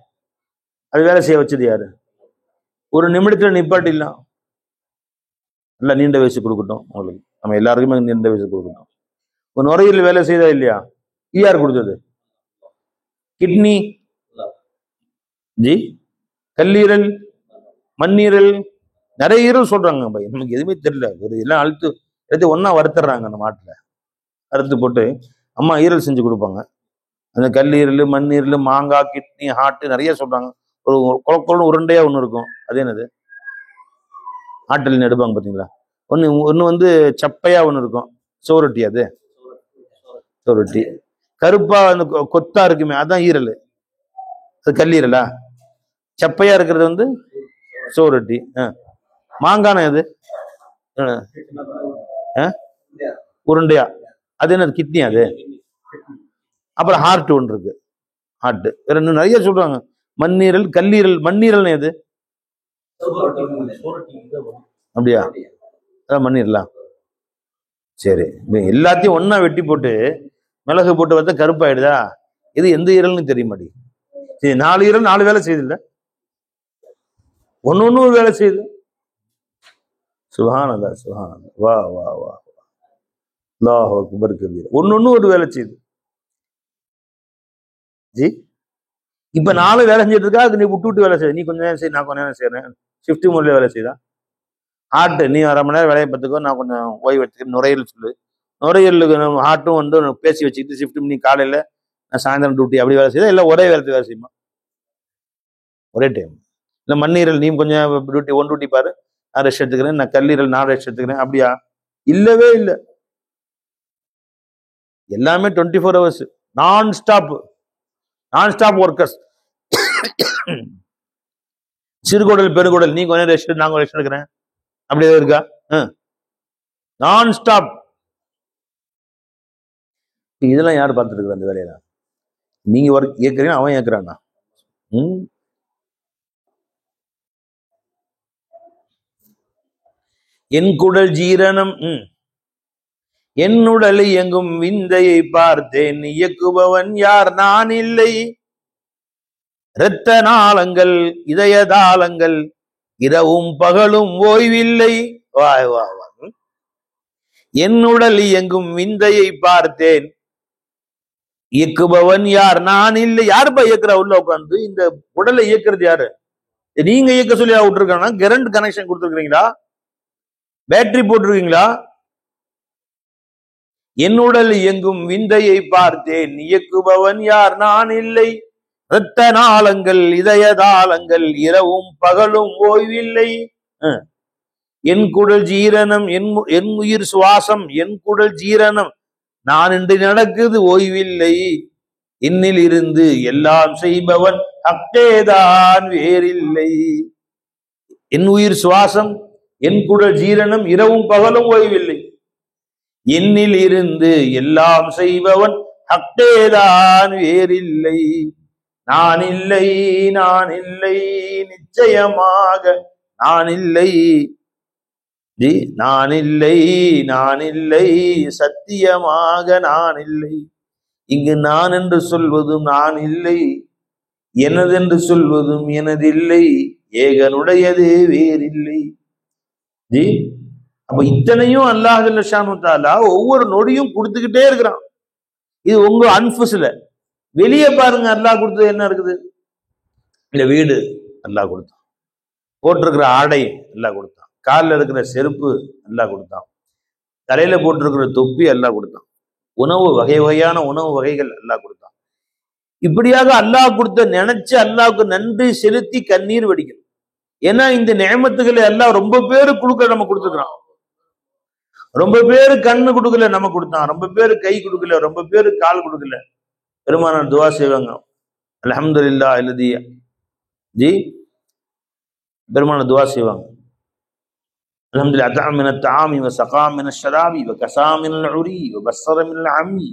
அது வேலை செய்ய வச்சது யாரு? ஒரு நிமிடத்துல நிப்பாட்டிடலாம். நல்லா நீண்ட வயசு கொடுக்கட்டும் உங்களுக்கு, நம்ம எல்லாருக்குமே நீண்ட வயசு கொடுக்கட்டும். ஒரு நுரையீரல் வேலை செய்தா இல்லையா? யார் கொடுத்தது? கிட்னி, ஜி கல்லீரல், மண்ணீரல், நிறைய ஈரல் சொல்றாங்க பை. நமக்கு எதுவுமே தெரியல, ஒரு எல்லாம் அழுத்து எடுத்து ஒன்னா வறுத்துறாங்க. நம்ம நாட்டுல அறுத்து போட்டு அம்மா ஈரல் செஞ்சு கொடுப்பாங்க. அந்த கல்லீரல், மண்ணீரல், மாங்காய், கிட்னி, ஹார்ட் நிறைய சொல்றாங்க. ஒரு குழப்பம் உருண்டையா ஒண்ணு இருக்கும், அது என்னது? ஆட்டல் எடுப்பாங்க பாத்தீங்களா? ஒண்ணு வந்து சப்பையா ஒண்ணு இருக்கும், சோரொட்டி. அது சோரொட்டி. கருப்பா அந்த கொத்தா இருக்குமே, அதான் ஈரல். அது கல்லீரலா? சப்பையா இருக்கிறது வந்து சோரொட்டி. மாங்கான எது? உருண்டையா, அது என்னது? கிட்னி. அது அப்புறம் ஹார்ட் ஒன்று இருக்கு, ஹார்ட். வேற இன்னும் நிறைய சொல்றாங்க. மண்ணீரல், கல்லீரல். மண்ணீரல் எது? அப்படியா? அதான் மண்ணீரலா? சரி, எல்லாத்தையும் ஒன்னா வெட்டி போட்டு மிளகு போட்டு பார்த்தா கருப்பாயிடுதா? இது எந்த ஈரல்னு தெரிய மாட்டேங்குது. சரி, 4 ஈரல் 4 வேலை செய்யுது இல்ல, ஒன்னு வேலை செய்யுது. சுப்ஹானல்லாஹ், சுப்ஹானல்லாஹ், வா வா வா, அல்லாஹ் அக்பர் கபீர். ஒன்னு ஒரு வேலை செய்யுது. ஜி இப்ப 4 வேலை செஞ்சுட்டு இருக்கா, அது நீ விட்டு வேலை செய்ய. நீ கொஞ்சம் நேரம் செய்ய, நான் கொஞ்சம் நேரம் செய்யறேன். ஷிஃப்ட் முறையில் வேலை செய்தா? ஹார்ட் நீ 1/2 மணி நேரம் வேலையை பார்த்துக்கோ, நான் கொஞ்சம் ஓய்வு எடுத்துக்க. நுரையீரல் சொல்லு, நுரையீரலுக்கு ஹார்ட்டும் வந்து பேசி வச்சுக்கிட்டு ஷிஃப்ட் நீ காலையில நான் சாயந்தரம் டியூட்டி அப்படி வேலை செய்தா, இல்லை ஒரே வேலை செய்யுமா? ஒரே டைம். இல்லை மண்ணீரல் நீ கொஞ்சம் டியூட்டி ஒன் டியூட்டி பாரு, நான் ரெஸ்ட் எடுத்துக்கிறேன். நான் கல்லீரல் நான் ரெஸ்ட் எடுத்துக்கிறேன். அப்படியா? இல்லவே இல்லை. எல்லாமே 24 hours நான் ஸ்டாப் ஒர்க்கர்ஸ். சிறுகுடல், பெருகுடல் நீ கொஞ்சம் ரெஸ்ட், நாங்க ரெஸ்ட் எடுக்கிறேன். அப்படி ஏதாவது இருக்கா? நான் ஸ்டாப். இதெல்லாம் யார் பார்த்துட்டு இருக்கிற அந்த வேலையெல்லாம்? நீங்க ஒர்க் ஏற்கிறீங்க, அவன் ஏற்கிறானா? என் குடல் ஜீரணம், என் உடலை எங்கும் விந்தையை பார்த்தேன், இயக்குபவன் யார்? நான் இல்லை. இரத்த நாளங்கள், இதய தாளங்கள், இரவும் பகலும் ஓய்வில்லை. வா வா வா. என் உடல் எங்கும் விந்தையை பார்த்தேன், இயக்குபவன் யார்? நான் இல்லை. யாருப்பா இயக்குறா? உள்ள உட்காந்து இந்த உடலை இயக்குறது யாரு? நீங்க இயக்க சொல்லி விட்டுருக்காங்கன்னா கரண்ட் கனெக்ஷன் கொடுத்துருக்கீங்களா? பேட்டரி போட்டிருக்கீங்களா? என் உடல் எங்கும் விந்தையை பார்த்தேன், இயக்குபவன் யார்? நான் இல்லை. இரத்த நாளங்கள் இதயதாளங்கள் இரவும் பகலும் ஓய்வில்லை. என் குடல் ஜீரணம் என் உயிர் சுவாசம் என் குடல் ஜீரணம் நான் இன்று நடக்குது ஓய்வில்லை. என்னில் இருந்து எல்லாம் செய்பவன் அக்கேதான் வேறில்லை. என் உயிர் சுவாசம் என் குடல் ஜீரணம் இரவும் பகலும் ஓய்வில்லை. என்னில் இருந்து எல்லாம் செய்பவன் அக்கேதான் வேறில்லை. நான் இல்லை நான் இல்லை நிச்சயமாக நான் இல்லை. நான் இல்லை நான் இல்லை சத்தியமாக நான் இல்லை. இங்கு நான் என்று சொல்வதும் நான் இல்லை, எனதென்று சொல்வதும் எனதில்லை, ஏகனுடையது வேறில்லை. அப்ப இத்தனையும் அல்லாஹ் ஜல்ல ஷானு தஆலா ஒவ்வொரு நொடியும் கொடுத்துக்கிட்டே இருக்கிறான். இது உங்க அன்ஃபுஸ்ல. வெளியே பாருங்க அல்லாஹ் கொடுத்தது என்ன இருக்குது. இந்த வீடு அல்லாஹ் கொடுத்தான், போட்டிருக்கிற ஆடை அல்லாஹ் கொடுத்தான், காலில் இருக்கிற செருப்பு அல்லாஹ் கொடுத்தான், தலையில போட்டிருக்கிற தொப்பி அல்லாஹ் கொடுத்தான், உணவு வகை வகையான உணவு வகைகள் அல்லாஹ் கொடுத்தான். இப்படியாக அல்லாஹ் கொடுத்த நினைச்சு அல்லாஹ்வுக்கு நன்றி செலுத்தி கண்ணீர் வடிக்கணும். ஏன்னா இந்த நியமத்துக்களை அல்லாஹ் ரொம்ப பேரு கொடுக்க நம்ம கொடுத்துக்கிறான். ரொம்ப பேரு கண்ணு கொடுக்கல நம்ம கொடுத்தான், ரொம்ப பேரு கை கொடுக்கல, ரொம்ப பேரு கால் கொடுக்கல. பெருமானார் துவா செய்வாங்க, அல்ஹம்துலில்லாஹ் அல்லதி ஜி பெருமானார் துவா செய்வாங்க, அல்ஹம்துலில்லாஹ் அத்அம மின தஆமி வ ஸகா மின ஷராபி வ கஸா மினல் உரி வ பஸ்ஸர மினல் அம்மி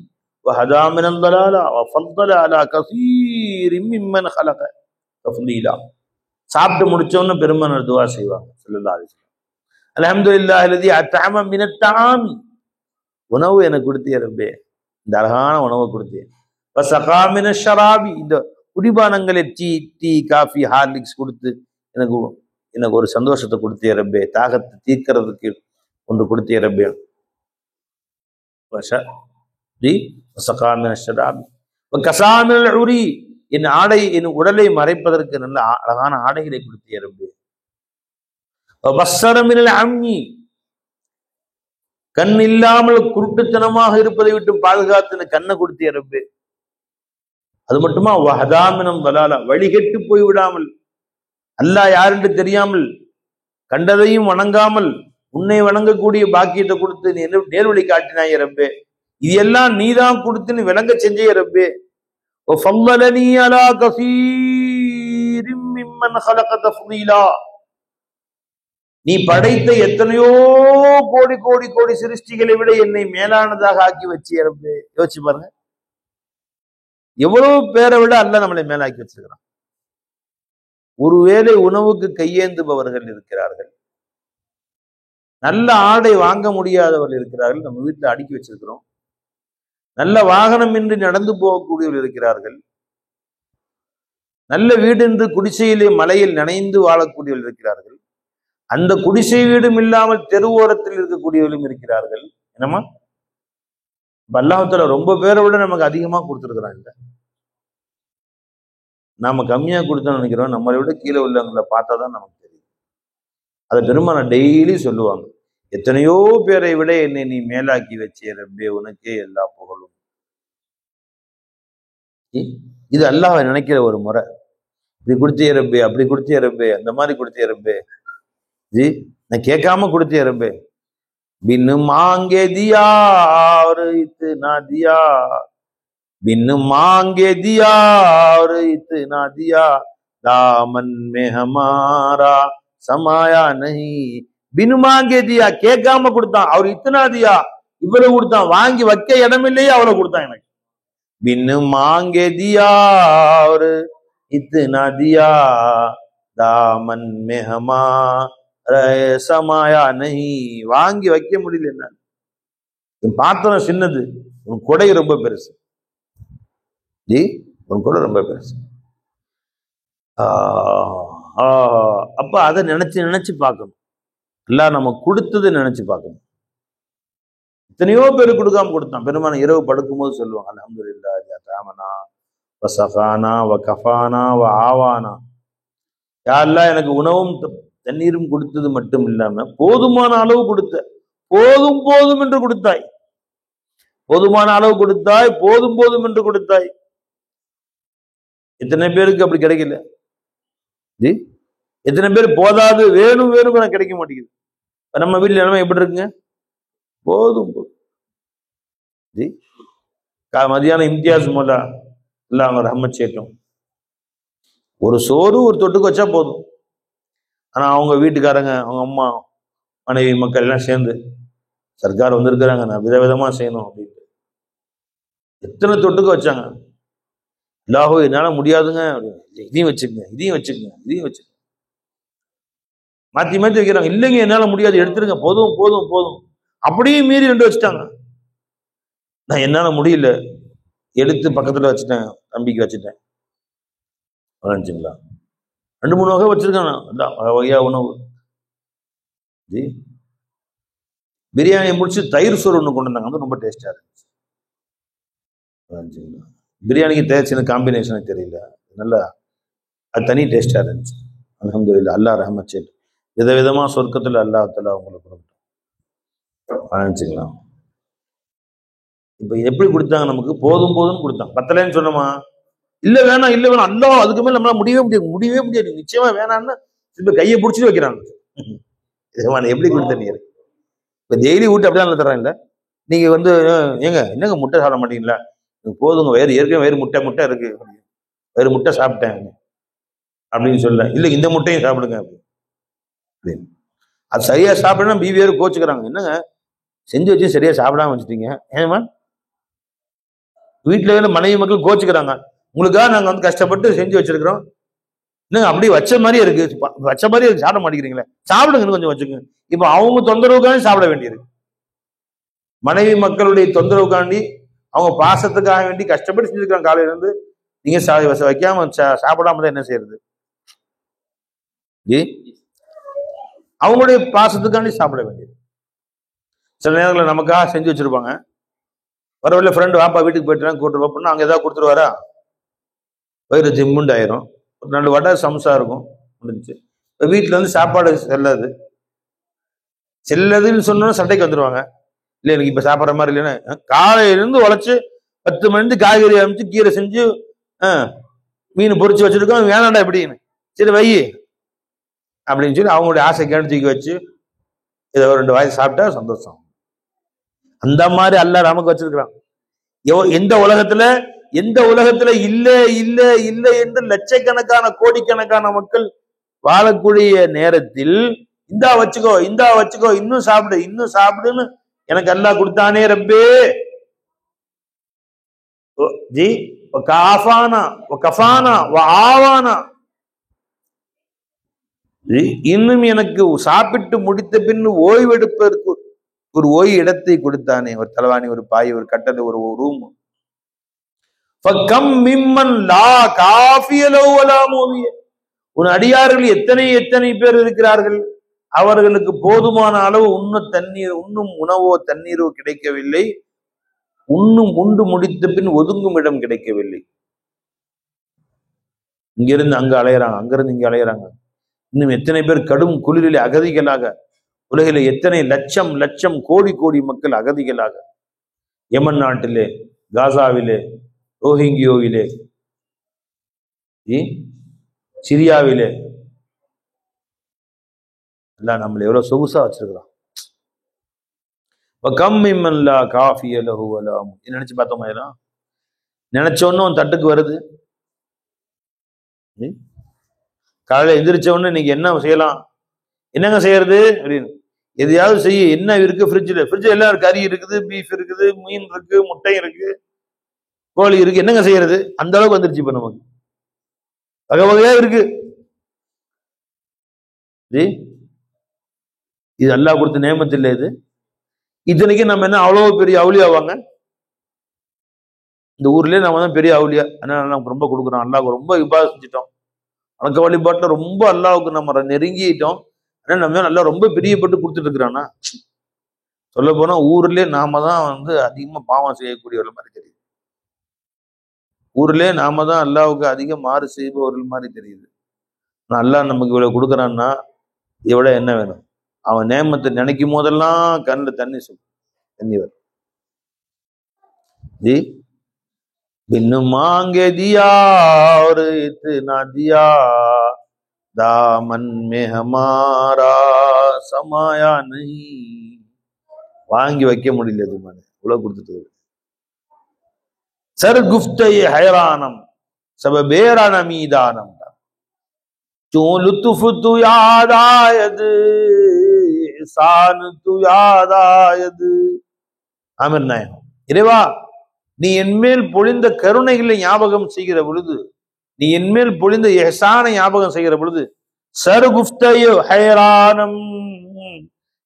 வ ஹதா மினல் ضلاலா வ ஃபضல அலா கஸீரின் மிம்மன் خلق தஃலீலா. சாப்பிட்டு முடிச்சோன்னு பெருமானார் துவா செய்வாங்க ஸல்லல்லாஹு அலைஹி வஸல்லம், அல்ஹம்துலில்லாஹ் அல்லதி அத்அம மின தஆமி, உணவு எனக்கு கொடுத்தியே ரப்பே, இந்த அழகான உணவை கொடுத்தேன். வ ஸகா மின ஷராபி, இந்த குடிபானங்களை டீ காஃபி ஹார்லிக்ஸ் கொடுத்து எனக்கு ஒரு சந்தோஷத்தை கொடுத்தியே ரப்பே, தாகத்தை தீர்க்கிறதுக்கு ஒன்று கொடுத்தியே ரப்பே. என் ஆடை என் உடலை மறைப்பதற்கு நல்ல அழகான ஆடைகளை கொடுத்தியே ரப்பே. அம்மி, கண் இல்லாமல் குருட்டுத்தனமாக இருப்பதை விட்டு பாதுகாத்து கண்ணை கொடுத்தியே ரப்பே. அது மட்டுமா வஹதாமினம் வலாலா, வழிகெட்டு போய் விடாமல், அல்லாஹ் யாருன்னு தெரியாமல் கண்டதையும் வணங்காமல் உன்னை வணங்கக்கூடிய பாக்கியத்தை கொடுத்து நீ நேர்வழி காட்டினாய ரப்பே. இது எல்லாம் நீதான் கொடுத்து நீ விளங்க செஞ்சே ரப்பே. நீ படைத்த எத்தனையோ கோடி கோடி கோடி சிருஷ்டிகளை விட என்னை மேலானதாக ஆக்கி வச்சிய ரப்பே. யோசிச்சு பாருங்க, எவ்வளவு பேரை விட அல்லாஹ் நம்மளை மேலாக்கி வச்சிருக்கிறான். ஒருவேளை உணவுக்கு கையேந்துபவர்கள் இருக்கிறார்கள், நல்ல ஆடை வாங்க முடியாதவர்கள் இருக்கிறார்கள், நம்ம வீட்டில் அடுக்கி வச்சிருக்கிறோம். நல்ல வாகனம் இன்றி நடந்து போகக்கூடியவர்கள் இருக்கிறார்கள், நல்ல வீடு என்று குடிசையிலே மலையில் நனைந்து வாழக்கூடியவர்கள் இருக்கிறார்கள், அந்த குடிசை வீடும் இல்லாமல் தெருவோரத்தில் இருக்கக்கூடியவர்களும் இருக்கிறார்கள். என்னமா அல்லாஹ் தஆலா ரொம்ப பேரை விட நமக்கு அதிகமா கொடுத்துருக்குறாங்க. நாம கம்மியா கொடுத்தோம்னு நினைக்கிறோம், நம்மளை விட கீழே உள்ளவங்களை பார்த்தா தான் நமக்கு தெரியும். அதை பெருமானார் டெய்லி சொல்லுவாங்க, எத்தனையோ பேரை விட என்னை நீ மேலாக்கி வச்சே ரப்பே, உனக்கே எல்லா புகழும். இது அல்லாஹ் நினைக்கிற ஒரு முறை. இப்படி கொடுத்தியே ரப்பே, அப்படி கொடுத்தியே ரப்பே, அந்த மாதிரி கொடுத்தியே ரப்பே, ஜி நான் கேட்காம கொடுத்தியே ரப்பே. பின்னு மாங்கே தியா और इतना दिया, बिन मांगे दिया और इतना दिया, दामन में हमारा समाया नहीं. बिन मांगे दिया, கேட்காம கொடுத்தான். அவர் இத்தனா தியா, இவ்வளவு கொடுத்தான், வாங்கி வைக்க இடம் இல்லையே அவ்வளவு கொடுத்தான் எனக்கு. बिन मांगे दिया और इतना दिया, दामन में हमारा समाया नहीं. வாங்கி வைக்க முடியல, என்ன பாத்திரம் சின்னது, உன் கொடை ரொம்ப பெருசு. உன் கொடை ரொம்ப பெருசு. அப்ப அதை நினைச்சு நினைச்சு பார்க்கணும். எல்லாம் நம்ம கொடுத்தது நினைச்சு பார்க்கணும். எத்தனையோ பேர் கொடுக்காம கொடுத்தான். பெருமான இரவு படுக்கும் போது சொல்லுவாங்க, அல்ஹம்துலில்லாஹ் அத்அமனா வ ஸகானா வ கஃபானா வ ஆவானா. யா அல்லாஹ், எனக்கு உணவும் தண்ணீரும் கொடுத்தது மட்டும் இல்லாம போதுமான அளவு கொடுத்த, போதும் போதும் என்று கொடுத்தாய், போதுமான அளவு கொடுத்தாய், போதும் போதும் என்று கொடுத்தாய். எத்தனை பேருக்கு அப்படி கிடைக்கல? ஜி எத்தனை பேர் போதாது வேணும் வேணும் கிடைக்க மாட்டேங்குது. நம்ம வீட்டுல நிலைமை எப்படி இருக்குங்க? போதும் போதும். ஜி மதியானம் இம்தியாஸ் மோலா இல்ல அவங்க ரஹ்மத் சேட்டும் ஒரு சோறு ஒரு தொட்டுக்கு வச்சா போதும். ஆனா அவங்க வீட்டுக்காரங்க, அவங்க அம்மா, மனைவி, மக்கள் எல்லாம் சேர்ந்து சர்க்கார் வந்திருக்கிறாங்க, நான் விதவிதமா செய்யணும் அப்படின்ட்டு எத்தனை தொட்டுக்கு வச்சாங்க. இல்லாஹோ என்னால முடியாதுங்க அப்படின்னு, இதையும் வச்சுக்கங்க, இதையும் வச்சுக்கங்க, இதையும் வச்சுக்கங்க, மாத்தி மாத்தி வைக்கிறாங்க. இல்லைங்க என்னால முடியாது, எடுத்துருங்க, போதும் போதும் போதும். அப்படியே மீறி 2 வச்சுட்டாங்க. நான் என்னால முடியல, எடுத்து பக்கத்துல வச்சுட்டேன், தம்பிக்கு வச்சுட்டேன். வச்சுங்களா 2-3 வகை வச்சிருக்காங்க, வகையா உணவு. ஜி பிரியாணி முடிச்சு தயிர் சோறு ஒன்று கொண்டு வந்தாங்க, அது ரொம்ப டேஸ்டா இருந்துச்சு. பிரியாணிக்கு தேய்ச்சின காம்பினேஷன் தெரியல, நல்லா அது தனி டேஸ்டா இருந்துச்சு. அல்ஹம்துலில்லாஹ், அல்லாஹ் ரஹ்மத் செய்யட்டும். விதவிதமா சொர்க்கத்துல அல்லாஹ் தஆலா அவங்களுக்கு கொடுக்கட்டும். இப்ப எப்படி கொடுத்தாங்க? நமக்கு போதும் போதும் கொடுத்தாங்க. பத்தலைன்னு சொன்னோமா? இல்ல வேணாம், இல்ல வேணாம், அல்லாஹ் அதுக்கு மேல நம்மளால முடியவே முடியாது, நிச்சயமா வேணாம்னு இப்ப கையை பிடிச்சிட்டு வைக்கிறாங்க. எப்படி கொடுத்த நீர்? இப்ப டெய்லி ஊட்டு அப்படிதான் தர்றேன். இல்ல நீங்க ஏங்க என்னங்க முட்டை சாப்பிட மாட்டீங்களா? போதுங்க, ஏற்கனவே முட்டை இருக்கு, முட்டை சாப்பிட்டேன் அப்படின்னு சொல்ல, இல்ல இந்த முட்டையும் சாப்பிடுங்க அப்படின்னு. அது சரியா சாப்பிடணும் பிவி வேறு கோச்சுக்கிறாங்க. என்னங்க செஞ்சு வச்சு சரியா சாப்பிடாம வச்சுட்டீங்க, ஏமா வீட்டுல வேற மனைவி மக்கள் கோச்சுக்கிறாங்க, உங்களுக்காக நாங்க கஷ்டப்பட்டு செஞ்சு வச்சிருக்கிறோம், என்னங்க அப்படியே வச்ச மாதிரியே இருக்கு, வச்ச மாதிரியே இருக்கு, சாப்பிட மாட்டேங்கிறீங்களே, சாப்பிடுங்கன்னு கொஞ்சம் வச்சுக்கோங்க. இப்ப அவங்க தொந்தரவுக்காண்டி சாப்பிட வேண்டியிருக்கு. மனைவி மக்களுடைய தொந்தரவுக்காண்டி, அவங்க பாசத்துக்காக வேண்டி கஷ்டப்பட்டு செஞ்சிருக்காங்க காலையில இருந்து. நீங்க வைக்காம சாப்பிடாம தான் என்ன செய்யறது? அவங்களுடைய பாசத்துக்காண்டி சாப்பிட வேண்டியது. சில நேரங்களில் நமக்காக செஞ்சு வச்சிருப்பாங்க, வர வழியில ஃப்ரெண்டு வாப்பா வீட்டுக்கு போயிட்டு கூட்டு வைப்போம்னா அங்க ஏதாவது கொடுத்துருவாரா, வயிறு ஜிம்முண்டு ஆயிரும். ஒரு 2 வடை சம்சா இருக்கும், முடிஞ்சு. வீட்டுல சாப்பாடு செல்லதுன்னு சொன்னா சண்டைக்கு வந்துருவாங்க. இல்ல எனக்கு இப்ப சாப்பிட்ற மாதிரி இல்லைன்னா, காலையிலிருந்து உழைச்சு 10 மணி காய்கறி அமைச்சு கீரை செஞ்சு மீன் பொரிச்சு வச்சிருக்கோம், வேணாண்டா எப்படின்னு, சரி வை அப்படின்னு சொல்லி அவங்களுடைய ஆசை தூக்கி வச்சு இதை 2 வாய் சாப்பிட்டா சந்தோஷம். அந்த மாதிரி அல்லாஹ் நமக்கு வச்சிருக்கிறான். எந்த உலகத்துல இல்ல இல்ல இல்ல என்று லட்சக்கணக்கான கோடிக்கணக்கான மக்கள் வாழக்கூடிய நேரத்தில் இந்தா வச்சுக்கோ இன்னும் சாப்பிடுன்னு எனக்கு அல்லாஹ் கொடுத்தானே ரப்பே. ஜி காஃபானா கஃபானா ஆவானா, இன்னும் எனக்கு சாப்பிட்டு முடித்த பின் ஓய்வெடுப்பதற்கு ஒரு ஓய்வு இடத்தை கொடுத்தானே, ஒரு தலவாணி, ஒரு பாய், ஒரு கட்டளை, ஒரு ரூம். உன் அடியார்கள் எத்தனை பேர் இருக்கிறார்கள், அவர்களுக்கு போதுமான அளவு உண்ணும் உணவோ தண்ணீரோ கிடைக்கவில்லை, உண்டு முடித்த பின் ஒதுங்கும் இடம் கிடைக்கவில்லை. இங்கிருந்து அங்க அலையறாங்க, அங்கிருந்து இங்க அலையறாங்க. இன்னும் எத்தனை பேர் கடும் குளிரிலே அகதிகளாக, உலகில எத்தனை லட்சம் கோடி மக்கள் அகதிகளாக, யமன் நாட்டிலே, காசாவிலே, ரோஹிங்கியோவிலே, சிரியாவிலே எல்லாம் நம்மள எவ்வளவு சொகுசா வச்சிருக்கிறோம். நினைச்சு பார்த்தோமா? இதெல்லாம் நினைச்சோன்னு தட்டுக்கு வருது. காலையில எந்திரிச்ச உடனே நீங்க என்ன செய்யலாம், என்னங்க செய்யறது அப்படின்னு, எதையாவது செய்ய. என்ன இருக்கு ஃப்ரிட்ஜில் எல்லாம் இருக்கு, கறி இருக்குது, பீஃப் இருக்குது, மீன் இருக்கு, முட்டை இருக்கு, கோழி இருக்கு, என்னங்க செய்யறது? அந்த அளவுக்கு வந்துருச்சு இப்ப நமக்கு, வகை வகையா இருக்கு. இது அல்லாஹ் கொடுத்த நேமத்து இல்லை. இது இத்தனைக்கு நம்ம என்ன அவ்வளவு பெரிய அவுலியாவாங்க? இந்த ஊர்லயே நம்ம தான் பெரிய அவுலியா. அதனால நமக்கு ரொம்ப கொடுக்குறோம், அல்லாஹ் ரொம்ப இபாதத் செஞ்சுட்டோம், வணக்க வழிபாட்டுல ரொம்ப அல்லாஹ்வுக்கு நம்ம நெருங்கிட்டோம். ஆனா நம்ம நல்லா ரொம்ப பிரியப்பட்டு கொடுத்துட்டு இருக்கிறானா? சொல்ல போனா ஊர்லயே நாம தான் அதிகமா பாவம் செய்யக்கூடியவர்கள் மாதிரி தெரியுது. ஊர்லயே நாம தான் அல்லாஹ்வுக்கு அதிக மாறு செய்பவர்கள் மாதிரி தெரியுது. அல்லாஹ் நமக்கு இவ்வளவு கொடுக்குறான்னா இவ்வளவு என்ன வேணும்? அவன் நேமத்தை நினைக்கும் போதெல்லாம் கண்ணில் தண்ணி வரும். बिन मांगे दिया और इतना दिया दामन में हमारा समाया नहीं. வாங்கி வைக்க முடியல எதுமானே, இவ்வளவு கொடுத்துட்டு. சர் குஃப்தயே ஹைரானம் சப பேரான மீதானம் தூ லுத்துஃப் து யாதாயது சான் து யாதாயது. ஆமீன் நாயகம். இறைவா, நீ என்மேல் பொழிந்த கருணைகளை ஞாபகம் செய்கிற பொழுது, நீ என்மேல் பொழிந்த எஹ்சானை ஞாபகம் செய்கிற பொழுது, சர் குஃப்தயே ஹைரானம்,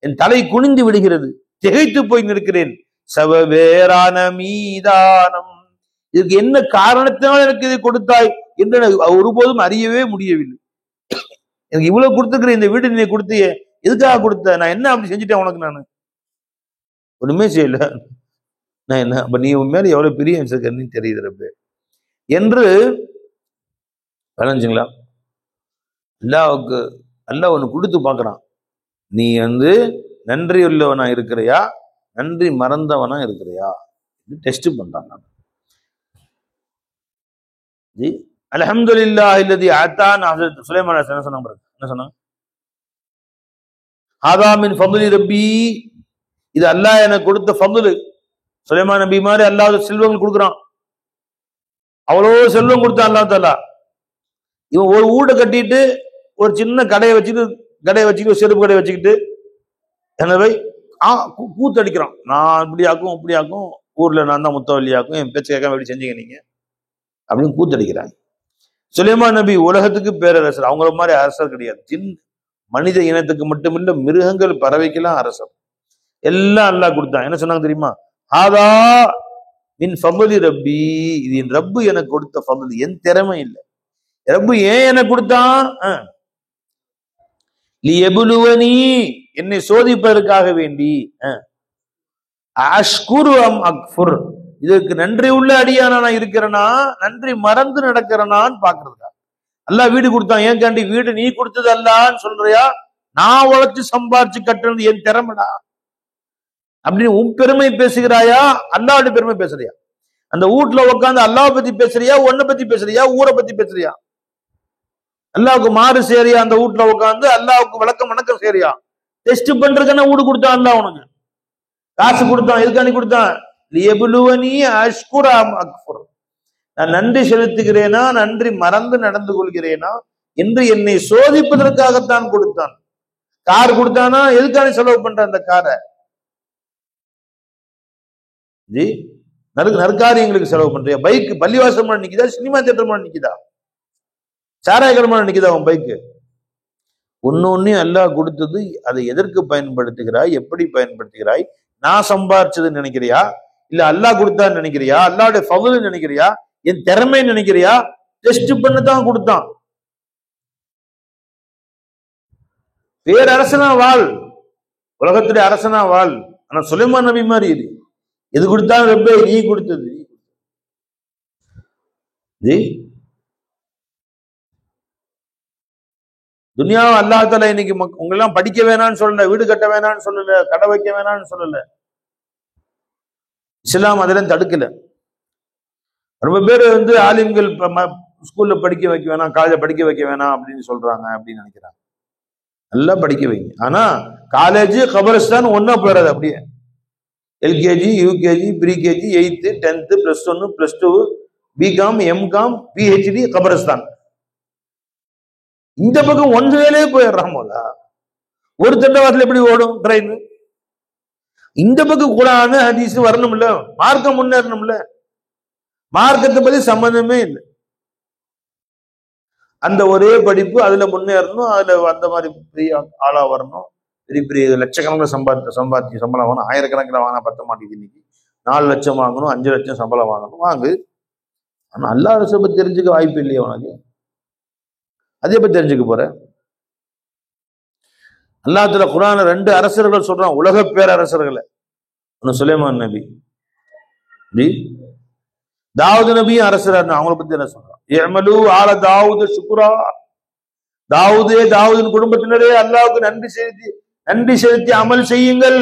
என் தலை குனிந்து விடுகிறது, திகைத்து போய் நிற்கிறேன். சபவேரான மீதானம், இதுக்கு என்ன காரணத்தினால் எனக்கு இதை கொடுத்தாய் என்று ஒருபோதும் அறியவே முடியவில்லை. எனக்கு இவ்வளவு கொடுத்துக்கிற இந்த வீடு நீ கொடுத்தியே, எதுக்காக கொடுத்த? நான் என்ன அப்படி செஞ்சுட்டேன் உனக்கு? நான் ஒண்ணுமே செய்யல. நான் என்ன அப்ப நீ உன் மேல எவ்வளவு பிரியம் வச்சிருக்கன்னு தெரியுது என்று வளைஞ்சுங்களா. அல்லாவுக்கு அல்லாஹ் ஒண்ணு கொடுத்து பார்க்கறான். நீ நன்றி உள்ளவனா இருக்கிறியா, நன்றி மறந்தவனா இருக்கிறியா டெஸ்ட் பண்றான். ஜி அல்ஹம்துலில்லாஹி அல்லதி ஆத்தானா. ஹஜ்ரத் சுலைமான் என்ன சொன்னாங்க? என்ன சொன்னாங்க? ஹாதா மின் ஃபضل ரப்பி, இது அல்லாஹ் எனக்கு கொடுத்த ஃபضل. சுலைமான் நபி மாதிரி அல்லாஹ் செல்வங்கள் கொடுக்குறான். அவ்வளோ செல்வம் கொடுத்தான் அல்லாஹ் தஆலா. இவன் ஒரு வீட்டை கட்டிட்டு ஒரு சின்ன கடையை வச்சுக்கிட்டு செருப்பு கடையை வச்சுக்கிட்டு என்னவை கூத்தடிக்கிறான். நான் இப்படி ஆக்கும் இப்படி ஆக்கும், ஊர்ல நான் தான் முத்தவல்லியாக்கும், என் பேச்சு கேட்காம எப்படி செஞ்சீங்க நீங்க அப்படின்னு கூத்தடிக்கிறாங்க. சுலைமான் நபி உலகத்துக்கு பேரரசர். அவங்கள மாதிரி அரசர் கிடையாது. மனித இனத்துக்கு மட்டுமில்ல, மிருகங்கள் பறவைக்கெல்லாம் அரசர். எல்லாம் அல்லாஹ் கொடுத்தான். என்ன சொன்னாங்க தெரியுமா? ஹாதா மின் ஃபضل ரப்பி, இது என் ரப்பு எனக்கு கொடுத்த ஃபضل, என் திறமை இல்லை. ரப்பு ஏன் எனக்கு கொடுத்தான்? லியபுலுவனி, என்னை சோதிப்பதற்காக வேண்டி. அஷ்குரு அம் அக்ஃபுர், இதற்கு நன்றி உள்ள அடியானா நான் இருக்கிறேனா, நன்றி மறந்து நடக்கிறேனான்னு பாக்குறதுக்கா. அல்லாஹ் வீடு கொடுத்தான். ஏன் காண்டி? வீடு நீ கொடுத்தது அல்லான்னு சொல்றியா? நான் உழைச்சு சம்பாரிச்சு கட்டுறது என் திறமைடா அப்படின்னு உன் பெருமை பேசுகிறாயா, அல்லாஹ்வுடைய பெருமை பேசுறியா? அந்த வீட்டுல உட்காந்து அல்லாஹ் பத்தி பேசுறியா, உன்னை பத்தி பேசுறியா, ஊரை பத்தி பேசுறியா? அல்லாவுக்கு மாறு சேரியா? அந்த வீட்டுல உட்காந்து அல்லாவுக்கு வணக்கம் சேரியா? டெஸ்ட் பண்றதுன்னா வீடு கொடுத்தான் அல்லாஹ். உனக்கு காசு கொடுத்தான். எதுக்காண்டி கொடுத்தான்? லியபுலுவனி அஷ்குர அம் அக்ஃபுர், நான் நன்றி செலுத்துகிறேனா, நன்றி மறந்து நடந்து கொள்கிறேனா என்று என்னை சோதிப்பதற்காகத்தான் கொடுத்தான். கார் கொடுத்தானா எதுக்கான செலவு பண்ற அந்த காரை? ஜி நற்காரியங்களுக்கு செலவு பண்றியா? பைக் பள்ளிவாசல் மாதிரி நிக்குதா, சினிமா தியேட்டர் மாதிரி நிக்குதா, சாராயக்கடை மாதிரி நிக்குதா உன் பைக்கு? ஒன்னொன்னு அல்லாஹ் கொடுத்தது, அதை எதற்கு பயன்படுத்துகிறாய், எப்படி பயன்படுத்துகிறாய்? நான் சம்பாரிச்சதுன்னு நினைக்கிறியா, இல்ல அல்லாஹ் கொடுத்தான்னு நினைக்கிறியா, அல்லாஹ்வுடைய ஃபضل நினைக்கிறியா, என் திறமை நினைக்கிறியா? டெஸ்ட் பண்ணதான் கொடுத்தான். பேரரசனா வாழ், உலகத்துடைய அரசனா வாழ். ஆனா சுலைமான் நபி மாதிரி இது எது கொடுத்தாலும் ரப்பே நீ கொடுத்தது. துனியாவை அல்லாஹ் தஆலா இன்னைக்கு உங்களெல்லாம் படிக்க வேணாம்னு சொல்லல, வீடு கட்ட வேணாம்னு சொல்லல, கடை வைக்க வேணாம்னு சொல்லல. இஸ்லாம் அதெல்லாம் தடுக்கல. ரொம்ப பேர் ஆலிம்கள் ஸ்கூல்ல படிக்க வைக்க வேணாம், காலேஜ் படிக்க வைக்க வேணாம் அப்படின்னு சொல்றாங்க, அப்படின்னு நினைக்கிறாங்க. நல்லா படிக்க வைங்க. ஆனா காலேஜ் கபரஸ்தான் ஒன்னா போயிடாது. அப்படியே LKG, UKG, pre KG, 8th, 10th, +1, +2, BCom, MCom, PhD கபரஸ்தான். இந்த பக்கம் ஒன்றிலே போயிடுறான் போல. ஒரு தண்டவாளத்துல எப்படி ஓடும் ட்ரெயின்? இந்த பக்கம் குர்ஆன் ஹதீஸ் வரணும்ல, மார்க்கம் முன்னேறணும்ல. மார்க்கத்தை பத்தி சம்பந்தமே இல்லை. அந்த ஒரே படிப்பு, அதுல முன்னேறணும், அதுல அந்த மாதிரி பெரிய ஆளா வரணும், பெரிய பெரிய லட்சக்கணக்கில் சம்பாதிச்சு சம்பளம் வாங்கணும். ஆயிரக்கணக்கில் வாங்கினா பத்த மாட்டேங்குது. இன்னைக்கு 4 லட்சம் வாங்கணும், 5 லட்சம் சம்பளம் வாங்கணும். வாங்கு. ஆனா அல்லாஹ் ரசூலை பத்தி தெரிஞ்சுக்க வாய்ப்பு இல்லையே உனக்கு. அதே பத்தி தெரிஞ்சுக்க போற? அல்லாஹ் தஆலா குர்ஆன்ல 2 அரசர்கள் சொல்றான், உலக பேரரசர்களை. ஒன்னு சுலைமான் நபி, தாவூது நபியும் அரசர். அவங்களை பத்தி என்ன சொல்றான்? இஅமலு ஆல தாவூது ஷுக்ரா, தாவூதின் குடும்பத்தினரே அல்லாஹ்வுக்கு நன்றி செலுத்தி அமல் செய்யுங்கள்.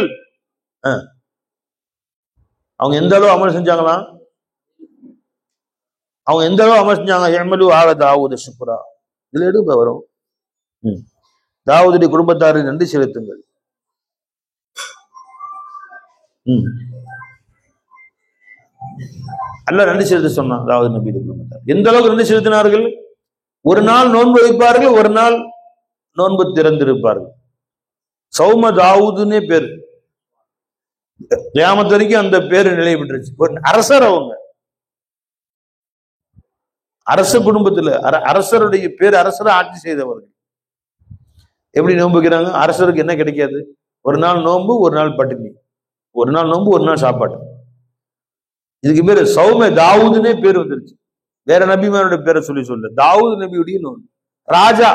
அவங்க எந்த அளவு அமல் செஞ்சாங்களாம்? அவங்க எந்த அளவு அமைச்சாங்க, எமலு ஆல தாவூத சுக்ரா. இதுல எடுப்ப வரும், தாவூதுடைய குடும்பத்தாருக்கு நன்றி செலுத்துங்கள். அல்லாஹ் நன்றி செலுத்த சொன்னான். தாவூது நபியுடைய குடும்பத்தார் எந்த அளவுக்கு நன்றி செலுத்தினார்கள்? ஒரு நாள் நோன்பு வைப்பார்கள், ஒரு நாள் நோன்பு திறந்திருப்பார்கள். சௌம தாவூதுன்னே பேரு, கியாமத் வரைக்கும் அந்த பேரு நிலை பெற்றுச்சு. ஒரு அரசர், அவங்க அரச குடும்பத்துல அரசருடைய பேர், அரசரை ஆட்சி செய்தவர்கள். எப்படி நோன்பு வைக்கிறாங்க? அரசருக்கு என்ன கிடைக்காது? ஒரு நாள் நோன்பு, ஒரு நாள் பட்டினி, ஒரு நாள் நோன்பு, ஒரு நாள் சாப்பாடு. இதுக்கு பேரு சௌம தாவூதுன்னே பேர் வந்துருச்சு. வேற நபிமாரோட பேரை சொல்லி சொல்ல, தாவூது நபியுடைய நோன்பு. ராஜா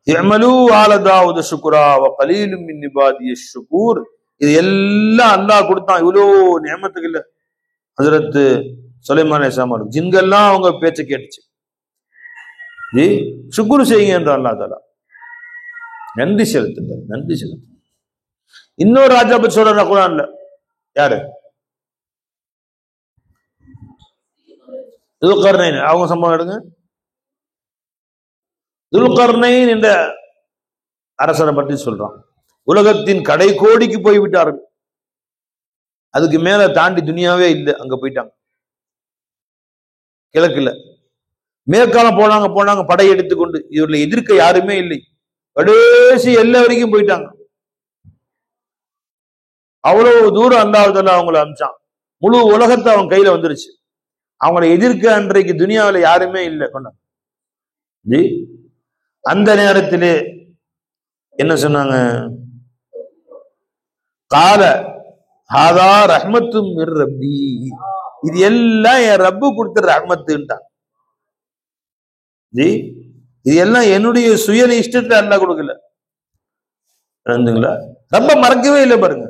இஅமலு ஆல தாவூத ஷுக்ரா வ கலீலும் மின் இபாதிய ஷுகூர். இது எல்லாம் அல்லாஹ் கொடுத்தான். இவ்வளோ நியமத்துக்கு இல்ல. ஹஜ்ரத் சுலைமான் அலைஹிஸ்ஸலாம் ஜின்கள்லாம் அவங்க பேச்சை கேட்டுச்சு. ஷுக்ர் செய்யுங்க என்ற அல்லாஹ் தஆலா. நன்றி செலுத்துங்கள், நன்றி செலுத்துங்க. இன்னொரு ராஜா பத்தி சொல்ற குர்ஆன்ல, யாரு? துல்கர்னைன். அவங்க சம்பவம் எடுங்க. துல்கர்னைன் என்ற அரசரை பற்றி சொல்றான். உலகத்தின் கடை கோடிக்கு போய் விட்டார்கள். அதுக்கு மேல தாண்டி துனியாவே இல்லை. அங்க போயிட்டாங்க. கிழக்குல மேற்கால போனாங்க படை எடுத்துக்கொண்டு. இவர்களை எதிர்க்க யாருமே இல்லை. கடைசி எல்லை வரைக்கும் போயிட்டாங்க. அவ்வளவு தூரம் அல்லாஹ் தஆலா அவங்களை அனுப்பிச்சான். முழு உலகத்தை அவங்க கையில வந்துருச்சு. அவங்களை எதிர்க்க அன்றைக்கு துனியாவில் யாருமே இல்லை. கொண்டாங்க. அந்த நேரத்திலே என்ன சொன்னாங்க? கால ஹாதா ரஹ்மத்தும் மிர் ரப்பி. இது எல்லாம் என் ரப்பு கொடுத்த ரஹ்மத்துன்றான். இது எல்லாம் என்னுடைய சுய இஷ்டத்தை அல்லாஹ் கொடுக்கல. ரப்ப மறக்கவே இல்லை பாருங்க.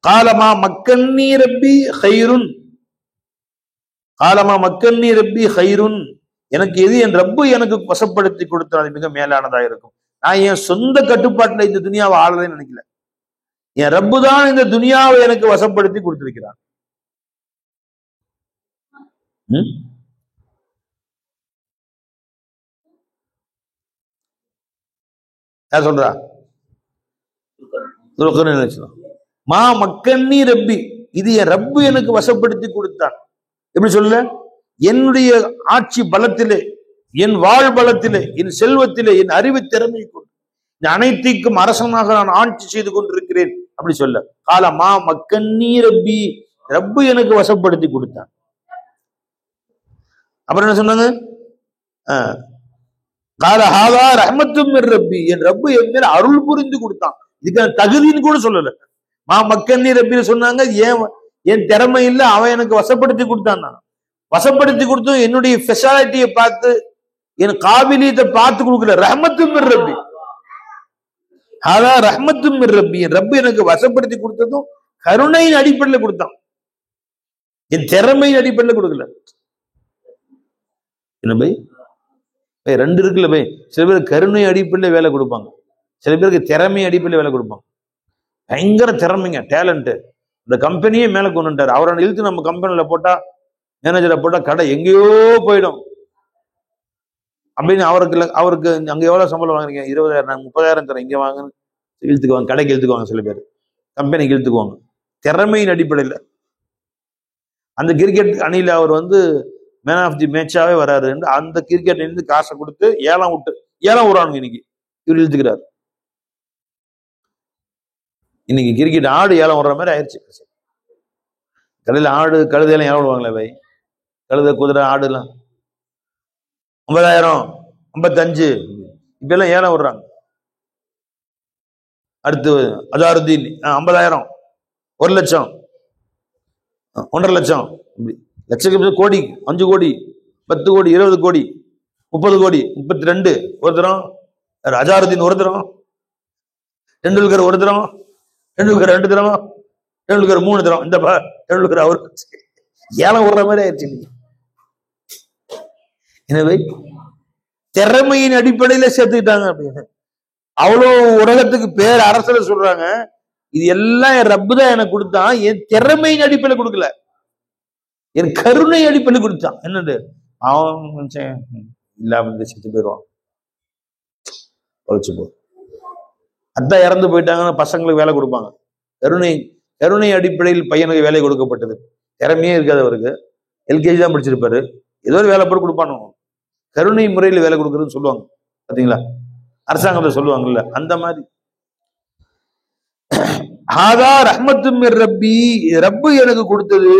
காலமா மக்கன்னி ரப்பி ஹைருன். காலமா மக்கன்னி ரப்பி ஹைருன். எனக்கு எது என் ரப்பு எனக்கு வசப்படுத்தி கொடுத்த அது மிக மேலானதா இருக்கும். நான் என் சொந்த கட்டுப்பாட்டுல இந்த துனியாவை ஆளுறேன்னு நினைக்கல. என் ரப்பு தான் இந்த துனியாவை எனக்கு வசப்படுத்தி கொடுத்திருக்கிறான். யார் சொல்றா? மா மக்கன்னி ரப்பி. இது என் ரப்பு எனக்கு வசப்படுத்தி கொடுத்தான். எப்படி சொல்ல? என்னுடைய ஆட்சி பலத்திலே, என் வாழ் பலத்திலே, என் செல்வத்திலே, என் அறிவு திறமை கொண்டு அனைத்திற்கும் அரசனாக நான் ஆட்சி செய்து கொண்டிருக்கிறேன். அப்படி சொல்ல. கால மா மக்கன்னி ரப்பி. ரப்பு எனக்கு வசப்படுத்தி கொடுத்தான். அப்புறம் என்ன சொன்னாங்க? கால ஹாதா ரஹ்மத்தும் மிர் ரப்பி. என் ரப்பு என் மேல அருள் புரிந்து கொடுத்தான். இதுக்கு தகுதின்னு கூட சொல்லல. மா மக்கன்னி ரப்பின்னு சொன்னாங்க. என் திறமை இல்ல, அவன் எனக்கு வசப்படுத்தி கொடுத்தான். நான் வசப்படுத்தி கொடுத்தும் என்னுடைய ஸ்பெஷாலிட்டியை பார்த்து, என் காபிலியத்தை பார்த்து கொடுக்கல. ரஹ்மத்தும் மிர் ரப்பி. ஹாதா ரஹ்மத்தும் மிர் ரப்பி. என் ரப்பு எனக்கு வசப்படுத்தி கொடுத்ததும் கருணையின் அடிப்படையில் கொடுத்தான். என் திறமையின் அடிப்படையில் கொடுக்கல. என்ன பை? ரெண்டு இருக்குல்ல பை. சில பேர் கருணை அடிப்படையில் வேலை கொடுப்பாங்க, சில பேருக்கு திறமை அடிப்படையில் வேலை கொடுப்பாங்க. பயங்கர திறமைங்க, டேலண்ட். இந்த கம்பெனியே மேல கொண்டு வந்துட்டாரு. அவரை இழுத்து நம்ம கம்பெனியில போட்டா, மேனேஜரை போட்டா கடை எங்கேயோ போயிடும் அப்படின்னு அவருக்கு அங்க எவ்வளவு சம்பளம் வாங்குறீங்க? 20,000 30,000 தரேன், இங்க வாங்க இழுத்துக்குவாங்க. கடைக்கு இழுத்துக்குவாங்க, சில பேர் கம்பெனிக்கு இழுத்துக்குவாங்க திறமையின் அடிப்படையில். அந்த கிரிக்கெட் அணியில அவர் மேன் ஆஃப் தி மேட்சாவே வராரு. அந்த கிரிக்கெட் இருந்து காசை கொடுத்து ஏலம் விடுறானுங்க. இன்னைக்கு இவர் இழுத்துக்கிறார். இன்னைக்கு கிரிக்கெட் ஆடு ஏலம் விடுற மாதிரி ஆயிடுச்சு. கடையில் ஆடு கழுதையெல்லாம் ஏலம் விடுவாங்களே பை. கழுதை குதிரை ஆடு எல்லாம் 50,000 55 இப்ப எல்லாம் ஏலம் விடுறாங்க. அடுத்து அஜாருதீன் 50,000 1 லட்சம் 1.5 லட்சம் லட்சம் கோடி 5 கோடி 10 கோடி 20 கோடி 30 கோடி 32 ஒரு தரம். அஜாருதீன் ஒரு தரம், டெண்டுல்கர் ஒரு தரம், டெண்டுல்கர் 2 தரம், டெண்டுல்கர் 3 தரம். இந்த டெண்டுல்கர் அவரு ஏலம் விடுற மாதிரி ஆயிடுச்சு. எனவே திறமையின் அடிப்படையில சேர்த்துக்கிட்டாங்க அப்படின்னு. அவ்வளவு உலகத்துக்கு பேர் அரசர சொல்றாங்க, இது எல்லாம் என் ரப்பு தான் எனக்கு கொடுத்தான், என் திறமையின் அடிப்படையில் கொடுக்கல, என் கருணை அடிப்படையில் கொடுத்தான். என்னது அவன் இல்லாம செத்து போயிடுவான், போ. அதான் இறந்து போயிட்டாங்கன்னா பசங்களுக்கு வேலை கொடுப்பாங்க. கருணை அடிப்படையில் பையனுக்கு வேலை கொடுக்கப்பட்டது. திறமையே இருக்காது அவருக்கு, எல்கேஜி தான் படிச்சிருப்பாரு, ஏதோ ஒரு வேலை போட்டு கொடுப்பானு. கருணை முறையில் வேலை கொடுக்கறதுன்னு சொல்லுவாங்க பாத்தீங்களா, அரசாங்கத்தை சொல்லுவாங்கல்ல, அந்த மாதிரி. ஹாதா ரஹ்மத்தும் மிர் ரப்பி, ரப்பு எனக்கு கொடுத்தது.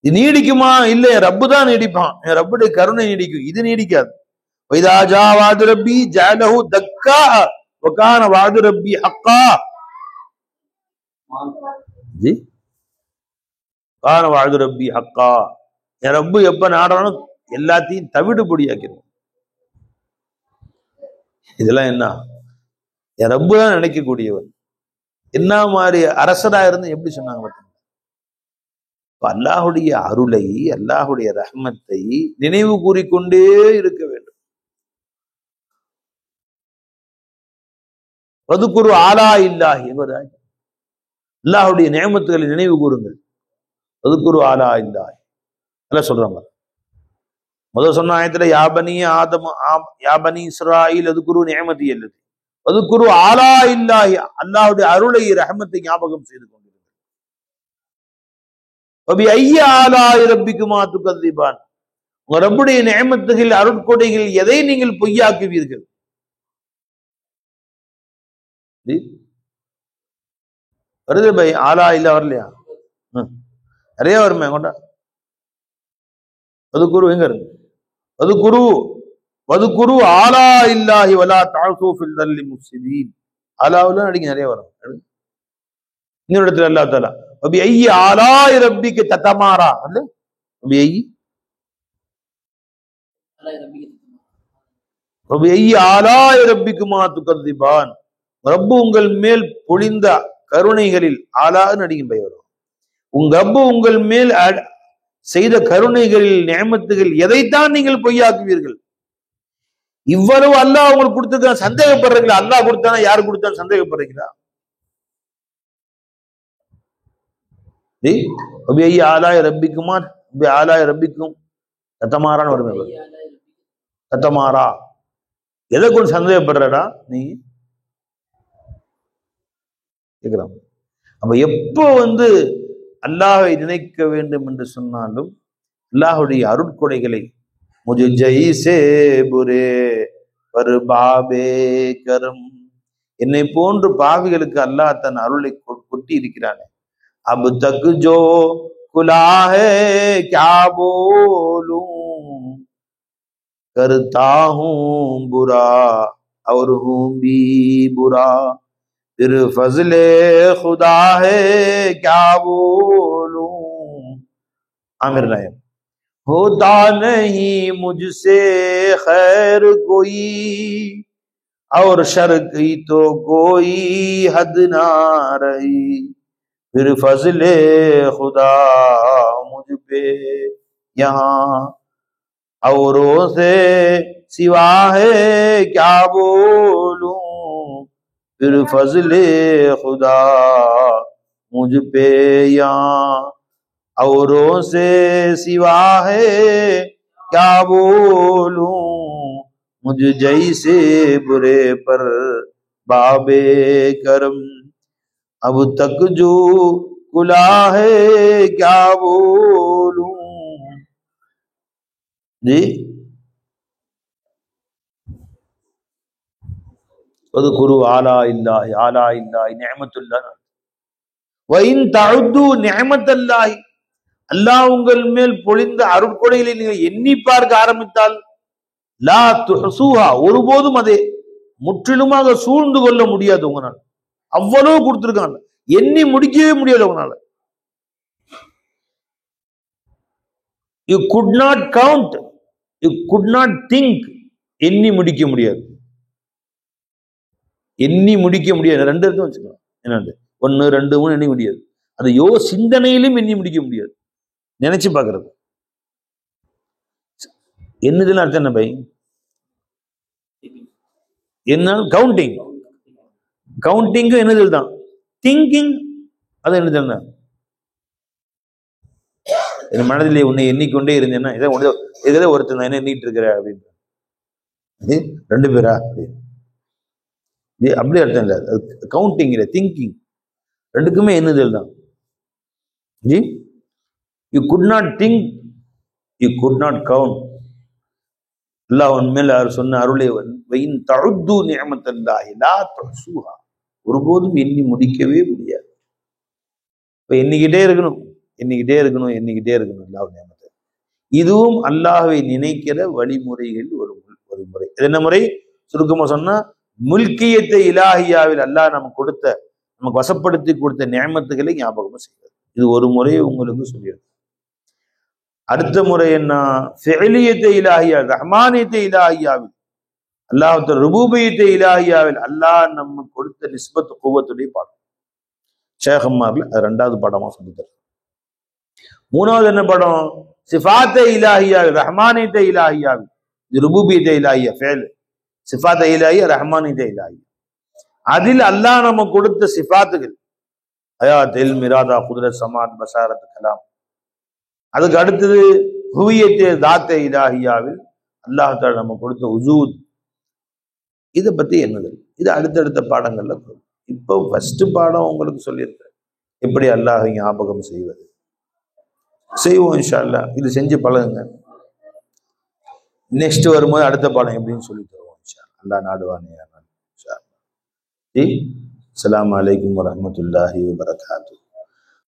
இது நீடிக்குமா? இல்ல, ரப்பு தான் நீடிப்பான், ரப்புடைய கருணை நீடிக்கும், இது நீடிக்காது. வைதா ஜா வாது ரப்பி ஜஅலஹு தக்கா வகான வாது ரப்பி ஹக்கா. ஜி கான வாது ரப்பி ஹக்கா. என் ரப்பு எப்ப நாடணும் எல்லாத்தையும் தவிடுபொடியாக்கிடும். இதெல்லாம் என்ன, என் ரப்பு தான் நினைக்கக்கூடியவன். என்ன மாதிரி அரசரா இருந்து எப்படி சொன்னாங்க பார்த்தீங்க. அல்லாஹுடைய அருளை, அல்லாஹுடைய ரஹ்மத்தை நினைவு கூறிக்கொண்டே இருக்க வேண்டும். வதுக்குரு ஆலா இல்லாஹி, அல்லாஹுடைய நியமத்துகளை நினைவு கூறுங்கள். வதுக்குரு ஆலா இல்லாஹி எல்லாம் சொல்றாங்க. முதல் சொன்ன ஆயத்துல யாபனி ஆதம் யாபனி இஸ்ராயில் அதுக்குரு நியமதி அல்லது அதுக்குரு ஆலா இல்லாஹி, அல்லாஹுடைய அருளை ரஹமத்தை ஞாபகம் செய்து கொண்டிருக்கிறது. உங்க ரப்புடைய நியமத்துகள் அருட்கொடைகள் எதை நீங்கள் பொய்யாக்குவீர்கள்? வருது பை, ஆலா இல்ல வரலையா? நிறைய வருமே கொண்டா. வதுக்குரு எங்க இருக்கு? வதுக்குரு ஆலா இல்லாஹி வலா தஅஸு ஃபில் தல்லி முஃஸிதீன். ஆலாவுல அடிங்க நிறைய வரும். இன்னொரு இடத்துல அல்லாஹ் தஆலா வபி ஐயி ஆலாஇ ரப்பிக ததமாரா, அல்ல வபி ஐயி ஆலாஇ ரப்பிகுமா துகذிபான். ரப்பு உங்கள் மேல் பொழிந்த கருணைகளில், ஆலான்னு அடிக்கும் பை வரும். உங்க ரப்பு உங்கள் மேல் செய்த கருணைகளில் நியமத்துகள் எதைத்தான் நீங்கள் பொய்யாக்குவீர்கள்? இவ்வளவு அல்லாஹ் உங்களுக்கு கொடுத்துருக்க சந்தேகப்படுறீங்களா? அல்லாஹ் கொடுத்தானா யாரு கொடுத்தான்னு சந்தேகப்படுறீங்களா? ஆலாய ரப்பிக்குமா ஆலாய ரப்பிக்கும் தத்தமாரான்னு வருமே, தத்தமாரா. எதை கொண்டு சந்தேகப்படுறடா நீ கேட்கிறான். அப்ப எப்போ அல்லாஹை நினைக்க வேண்டும் என்று சொன்னாலும் அல்லாஹுடைய அருட்கொடைகளை முஜே ஜைசே புரே பர் பாபே கரம், என்னை போன்று பாவிகளுக்கு அல்லாஹ் தன் அருளை கொட்டி இருக்கிறானே. அப் தக் ஜோ குலா ஹே க்யா போலூம் கர்தா ஹூம் புரா और हूं भी बुरा फिर फजले खुदा है क्या बोलूं. आमिर नायब होता नहीं मुझसे खैर कोई और शर की तो कोई हद ना रही फिर फजले खुदा मुझ पे यहाँ औरों से सिवा है क्या बोलूं फिर फजले खुदा मुझ पे यहाँ औरों से सिवा है क्या बोलूं मुझ जैसे बुरे पर बाबे करम अब तक जो कुला है क्या बोलूं. जी वदकुरु आला इल्लाहि निअमतुल्लाह व इन तअद्दु निअमतल्लाहि, அல்லாஹ் உங்கள் மேல் பொழிந்த அருட்கொடைகளை நீங்கள் எண்ணி பார்க்க ஆரம்பித்தால் லா துஹ்ஸூஹா, ஒருபோதும் அதை முற்றிலுமாக சூழ்ந்து கொள்ள முடியாது. உங்களால் அவ்வளவு கொடுத்திருக்காங்க, எண்ணி முடிக்கவே முடியாது உங்களால. You could not count, you could not think, எண்ணி முடிக்க முடியாது. எண்ணி முடிக்க முடியாது, ரெண்டு இருக்கும் வச்சுக்கலாம். என்னண்டு 1 2 3 எண்ணி முடியாது. அது சிந்தனையிலும் எண்ணி முடிக்க முடியாது. நினைச்சு பாக்குறது என்னதுன்னு அர்த்தம் என்ன பை? என்ன கவுண்டிங், கவுண்டிங்கும் என்னதில் தான், திங்கிங் அது என்னது, என் மனதிலே உன்னை எண்ணிக்கொண்டே இருந்தேன்னா இதை ஒருத்தர் நான் என்ன எண்ணிட்டு இருக்கிற அப்படின்னு, 2 பேரா அப்படி அர்த்தம் இல்லை. கவுண்டிங் இல்லை, திங்கிங், ரெண்டுக்குமே என்னதில் தான். ஜி you could not think, you could not count. அல்லாஹ் உன்மேல் சொன்ன அருளை வைன் தஅது நிஅமத்தல்லாஹி லா துஹ்ஸூஹா, ஒருபோதும் எண்ணி முடிக்கவே முடியாது. இப்ப எண்ணிக்கிட்டே இருக்கணும், எண்ணிக்கிட்டே இருக்கணும், எண்ணிக்கிட்டே இருக்கணும் அல்லாஹ் நிஅமத்தை. இதுவும் அல்லாஹ்வை நினைக்கிற வழிமுறைகள் ஒரு முறை. இது என்ன முறை? சுருக்கமா சொன்னா, முல்கியத்தை இலாஹியாவில் அல்லாஹ் நமக்கு வசப்படுத்தி கொடுத்த நிஅமத்துகளை ஞாபகமா செய்வது. இது ஒரு முறையை உங்களுக்கு சொல்லியிருக்கு. அடுத்த முறை என்ன? ஃபிஅலியத்தை இலாஹியா, ரஹ்மானியத்தை இலாஹியாவில் அல்லாஹ் ருபூபியத்தை இலாஹியாவில் அல்லாஹ் நமக்கு கொடுத்த நிஸ்பத் குவத்துடைய பாடம் ஷேഖന്മാர்ல 2வது பாடமா சொல்லித்தர. 3வது என்ன பாடம்? சிஃபாத்தை இலாஹியாவில், ரஹ்மானியத்தை இலாஹியாவில், ருபூபியத்தை இலாஹியா ஃபேல், சிஃபாத்தை இலாஹியா, ரஹ்மானியத்தை இலாஹியா, அதில் அல்லாஹ் நமக்கு கொடுத்த சிஃபாத்துகள் ஹயாத், இல்ம், இராதா, குத்ரத், சமாத், பசாரத், கலாம். அதுக்கு அடுத்தது ஹுவியத்தே தாத்தே இலாஹியாவில் அல்லாஹ் தஆலா நமக்கு கொடுத்த உஜூத். இதை பத்தி என்னது, இது அடுத்தடுத்த பாடங்கள்ல. இப்போ ஃபர்ஸ்ட் பாடம் உங்களுக்கு சொல்லியிருக்கேன், எப்படி அல்லாஹை ஞாபகம் செய்வது. செய்வோம் இன்ஷா அல்லாஹ். இது செஞ்சு பழகுங்க. நெக்ஸ்ட் வரும்போது அடுத்த பாடம் எப்படின்னு சொல்லி தருவோம் இன்ஷா அல்லாஹ். அல்லாஹ் நாடுவானே. இன்ஷா அல்லாஹ். அஸ்ஸலாமு அலைக்கும் வரஹ்மத்துல்லாஹி வபரகாத்துஹு.